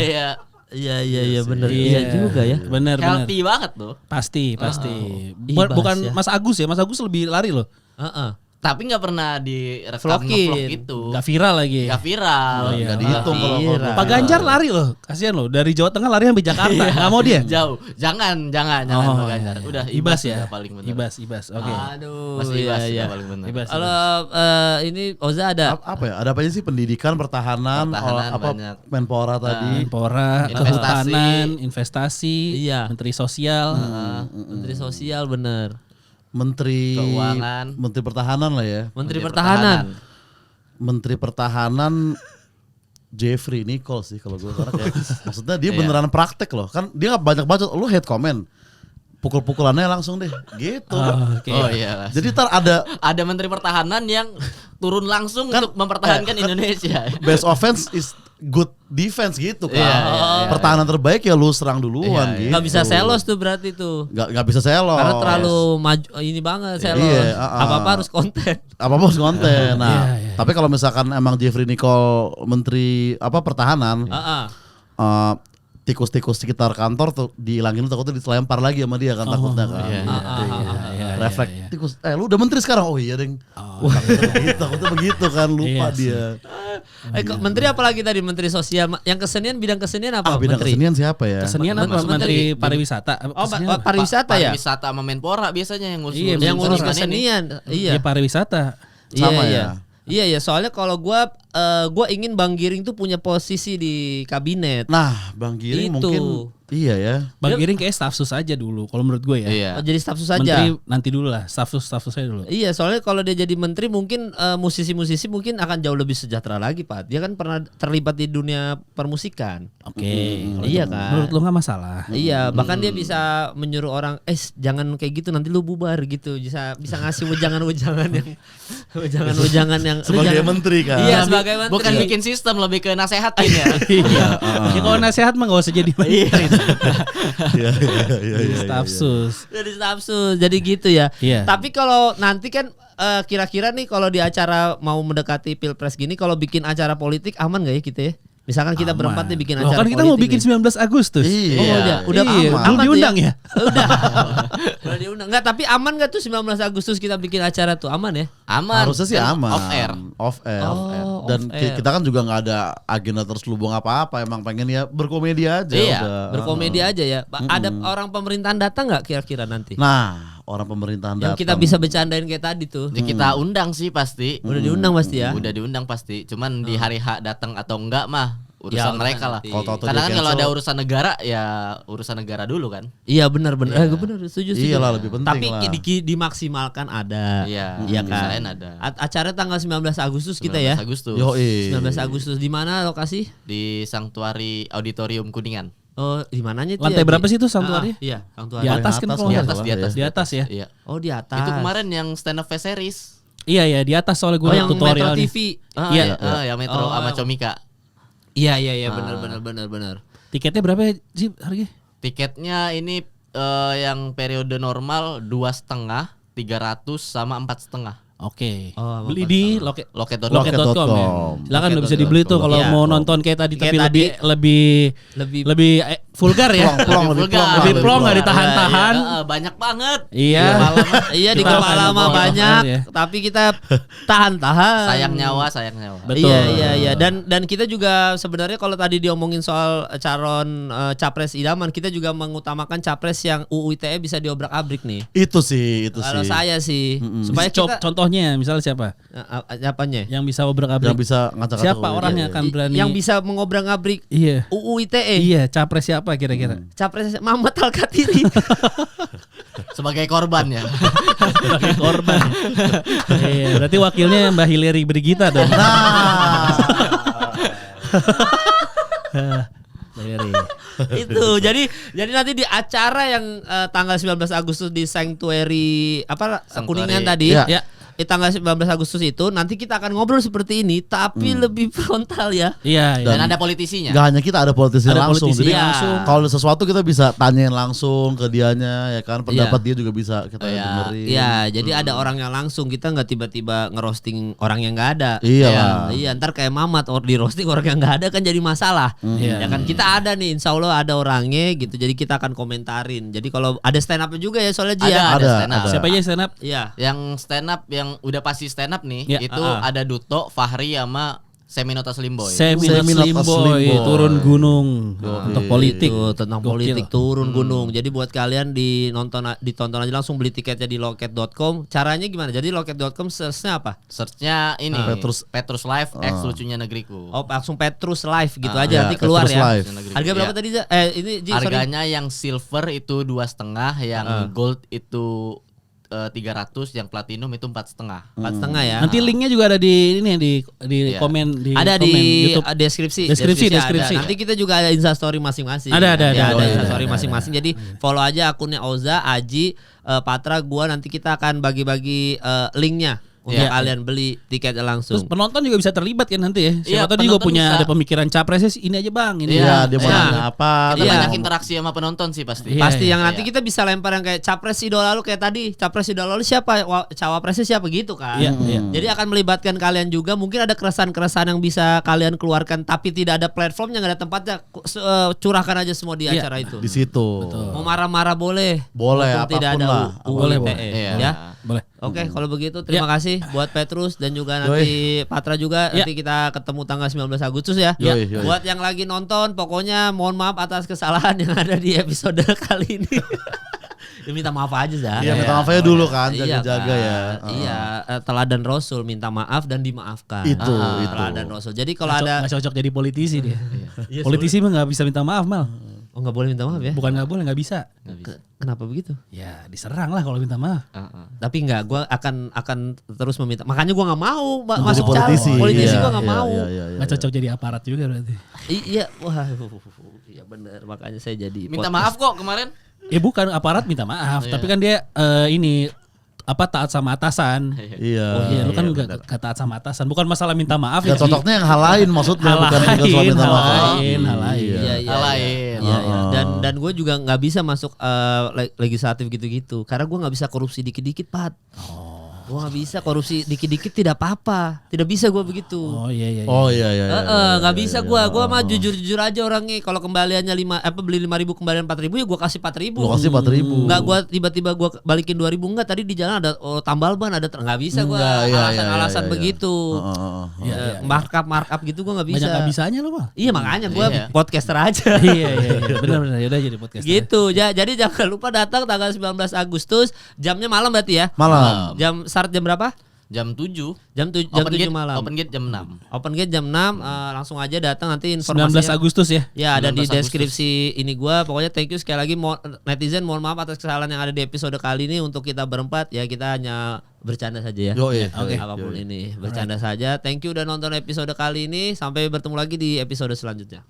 Iya benar. Iya juga ya.
Benar.
Healthy banget tuh.
Pasti. Bukan ya. Mas Agus ya. Mas Agus lebih lari loh.
Tapi nggak pernah direkam ngevlog itu.
Nggak viral lagi.
Nggak viral.
Nggak dihitung kalau
Pak Ganjar lari loh. Kasihan loh. Dari Jawa Tengah lari sampai Jakarta. Nggak mau dia.
Jauh. Jangan Pak Ganjar. Udah
Ibas ya.
Paling benar.
Ibas. Oke.
Aduh.
Mas Ibas ya paling benar.
Kalau ini Oza ada
apa ya? Ada apa aja sih? Pendidikan, pertahanan
banyak.
Menpora tadi.
Menpora, kehutanan, investasi, Menteri Sosial.
Menteri Sosial bener.
Menteri
Keuangan,
Menteri Pertahanan lah ya. Menteri Pertahanan Jeffrey Nicole sih kalau gue karena kayak maksudnya dia beneran praktek loh. Kan dia enggak banyak bacot, lu hate comment. Pukul-pukulannya langsung deh gitu.
Oh iya.
Jadi ntar ada
Menteri Pertahanan yang turun langsung untuk mempertahankan Indonesia.
Best offense is good defense gitu kan. Pertahanan terbaik ya lu serang duluan gitu.
Gak bisa selos tuh berarti tuh.
Gak bisa selos.
Karena terlalu maju ini banget selos. Apa-apa harus konten.
Apa-apa harus konten. Nah, tapi kalau misalkan emang Jeffrey Nicole Menteri Pertahanan, tikus-tikus sekitar kantor tuh dihilangin, takutnya dilempar lagi sama dia kan, takutnya kan. Refleks tikus. Lu udah menteri sekarang. Oh iya deng. Takutnya begitu kan, lupa dia.
Menteri apa lagi tadi? Menteri Sosial. Yang kesenian, bidang kesenian apa?
Bidang kesenian siapa ya?
Kesenian apa? Menteri Pariwisata.
Pariwisata ya?
Pariwisata sama Menpora biasanya yang ngurus.
Yang ngurus kesenian.
Iya, pariwisata.
Sama ya.
Iya, soalnya kalau gua ingin Bang Giring tuh punya posisi di kabinet.
Nah, Bang Giring mungkin iya ya.
Bang Giring kayak staf sus aja dulu kalau menurut gue ya.
Iya. Jadi staf sus aja.
Menteri nanti dulu lah, staf sus aja dulu.
Iya, soalnya kalau dia jadi menteri mungkin musisi-musisi mungkin akan jauh lebih sejahtera lagi, Pak. Dia kan pernah terlibat di dunia permusikan.
Oke.
Iya kan.
Menurut lu enggak masalah.
Iya, bahkan dia bisa menyuruh orang, jangan kayak gitu nanti lu bubar gitu. Bisa ngasih wejangan-wejangan yang
sebagai menteri kan.
Iya, sebagai menteri.
Bukan bikin sistem, lebih ke nasehatin ya.
Iya. Kalau nasehat mah enggak usah jadi menteri.
Iya.
Staf sus.
Jadi staf sus. Jadi gitu ya. Tapi kalau nanti kan kira-kira nih kalau di acara mau mendekati Pilpres gini, kalau bikin acara politik aman gak ya kita ya? Misalkan kita berempat nih bikin acara
kan kita mau bikin 19 Agustus.
Udah
belum diundang ya?
Udah diundang. Enggak, tapi aman enggak tuh 19 Agustus kita bikin acara tuh? Aman ya?
Aman.
Harusnya sih aman.
Off air.
Dan kita kan juga nggak ada agenda terselubung apa-apa. Emang pengen ya berkomedi aja.
Berkomedi aja ya. Ada orang pemerintahan datang nggak kira-kira nanti?
Nah, orang pemerintahan datang.
Yang kita bisa bercandain kayak tadi tuh.
Kita undang sih pasti.
Udah diundang pasti ya?
Udah diundang pasti. Cuman di hari H datang atau enggak mah urusan mereka lah. Karena kan kalau ada urusan negara ya urusan negara dulu kan.
Iya benar. Benar setuju.
Iyalah lebih penting.
Tapi dimaksimalkan ada.
Iya kan.
Ada. Acara tanggal 19 Agustus kita ya. 19 Agustus di mana lokasi?
Di Sanctuary Auditorium Kuningan.
Oh, di mananya itu?
Lantai berapa sih itu Sanctuary?
Iya, Sanctuary.
Di atas kan kalau
di atas
ya.
Iya.
Oh, di atas.
Itu kemarin yang stand up series.
Iya, di atas soalnya gue
yang
tutorial
Metro TV.
Yang Metro sama Comika.
Iya, benar.
Tiketnya berapa sih harganya?
Tiketnya ini yang periode normal 2,5, 300 sama 4,5.
Oke. Beli di
loket.com
ya. Silakan bisa dibeli tuh kalau mau nonton kayak tadi tapi lebih vulgar ya. Lebih plong nggak ditahan-tahan.
Banyak banget.
Iya. Iya di kepala mah banyak, tapi kita tahan-tahan.
Sayang nyawa.
Betul.
Iya. Dan kita juga sebenarnya kalau tadi diomongin soal calon capres idaman, kita juga mengutamakan capres yang UU ITE bisa diobrak-abrik nih.
Itu sih.
Kalau saya sih supaya kita
contohnya misalnya siapa?
Apanya?
Yang bisa obrak-abrik.
Yang bisa ngacak-ngacak.
Siapa orang yang akan berani?
Yang bisa mengobrak-abrik UU ITE.
Iya, capres siapa kira-kira?
Capres Muhammad Al-Katiri.
Sebagai korban ya.
Sebagai korban. Iya, berarti wakilnya Mbak Hillary Brigita dong.
Itu jadi nanti di acara yang tanggal 19 Agustus di Sanctuary Kuningan tadi ya. Di tanggal 19 Agustus itu nanti kita akan ngobrol seperti ini tapi lebih frontal ya.
Iya.
Dan ada politisinya.
Gak hanya kita, ada politisi langsung. Jadi
langsung.
kalau ada sesuatu kita bisa tanyain langsung ke dianya ya kan, pendapat dia juga bisa kita dengerin.
Iya, jadi ada orang yang langsung, kita nggak tiba-tiba ngerosting orang yang nggak ada. Iya, ntar kayak Mamat di roasting orang yang nggak ada kan jadi masalah. Ya kan kita ada nih, insya Allah ada orangnya gitu. Jadi kita akan komentarin. Jadi kalau ada stand up juga ya soalnya
ada stand up.
Siapa aja stand up?
Iya.
Yang stand up yang udah pasti stand up nih itu ada Duto, Fahri sama Seminota Slimboy.
Slimboy turun gunung untuk politik.
Tentang politik turun gunung. Jadi buat kalian ditonton aja, langsung beli tiketnya di loket.com. Caranya gimana? Jadi loket.com search-nya apa?
Search-nya ini Petrus Live X Lucunya Negeriku.
Oh, langsung Petrus Live gitu aja nanti keluar ya. Harga berapa tadi?
Harganya yang silver itu 2,5, yang gold itu 300, yang platinum itu 4,5.
4,5 ya.
Nanti linknya juga ada di ini di komen di
ada
komen,
di
YouTube.
Deskripsi.
Deskripsi.
Nanti kita juga ada Instastory masing-masing.
Ada
Instastory masing-masing. Jadi follow aja akunnya Oza, Aji, Patra, gua, nanti kita akan bagi-bagi linknya untuk kalian beli tiketnya langsung.
Terus penonton juga bisa terlibat kan nanti ya. Siapa tahu juga punya ada pemikiran capresnya ini aja bang. Ini
dia mau nanya apa.
Kita banyak interaksi sama penonton sih pasti.
Pasti yang nanti kita bisa lempar yang kayak capres idola lu kayak tadi. Capres idola lu siapa? Cawapresnya siapa gitu kan. Jadi akan melibatkan kalian juga. Mungkin ada keresahan-keresahan yang bisa kalian keluarkan tapi tidak ada platformnya, nggak ada tempatnya. Curahkan aja semua di acara itu.
Di situ.
Mau marah-marah boleh.
Boleh,
tidak ada
boleh.
Ya.
Boleh.
Oke, kalau begitu terima kasih buat Petrus dan juga nanti Patra juga. Nanti kita ketemu tanggal 19 Agustus ya. Buat yang lagi nonton, pokoknya mohon maaf atas kesalahan yang ada di episode kali ini. Ya, minta maaf aja Zah.
Iya, minta maaf aja dulu kan, jaga-jaga ya.
Iya, teladan Rasul, minta maaf dan dimaafkan.
Itu.
Teladan Rasul. Jadi kalau ada
nggak cocok jadi politisi dia. Politisi mah nggak bisa minta maaf, Mal.
Oh, nggak boleh minta maaf ya?
Bukan nggak boleh, nggak bisa.
Kenapa begitu?
Ya diserang lah kalau minta maaf.
Tapi nggak, gue akan terus meminta. Makanya gue nggak mau masuk
politisi.
Politisi gue nggak mau.
Nggak cocok jadi aparat juga berarti.
Iya, wah, iya benar. Makanya saya jadi.
Minta maaf kok kemarin.
Bukan aparat minta maaf, tapi kan dia ini taat sama atasan.
Iya.
Oh iya, lu kan enggak taat sama atasan. Bukan masalah minta maaf
ya. Cocoknya yang hal lain maksudnya, bukan soal minta maaf.
Hal
lain. Dan gue juga nggak bisa masuk legislatif gitu-gitu karena gue nggak bisa korupsi dikit-dikit, Pat. Gue gak bisa korupsi dikit-dikit tidak apa-apa. Tidak bisa gue begitu.
Oh iya.
Gak bisa gue. Gue mah jujur-jujur aja orangnya. Kalau kembaliannya beli 5.000 kembalian 4.000 ya gue kasih 4.000.
Lu kasih 4.000.
Enggak, gue tiba-tiba gue balikin 2.000. Enggak, tadi di jalan ada tambal ban, ada nggak bisa gue. Alasan begitu. Markup gitu gue gak bisa.
Banyak gak bisanya lo mah.
Iya, makanya gue podcaster aja.
Iya. Benar. Yaudah jadi podcaster.
Gitu. Jadi jangan lupa datang tanggal 19 Agustus. Jamnya malam berarti ya.
Malam.
Start jam berapa?
Jam 7.
Jam 7 malam.
Open gate jam 6.
Open gate jam 6. Langsung aja datang, nanti informasinya
19 Agustus ya.
Ya, ada di deskripsi ini gua. Pokoknya thank you sekali lagi netizen, mohon maaf atas kesalahan yang ada di episode kali ini. Untuk kita berempat ya, kita hanya bercanda saja ya.
Oke.
Apapun ini bercanda saja. Thank you udah nonton episode kali ini. Sampai bertemu lagi di episode selanjutnya.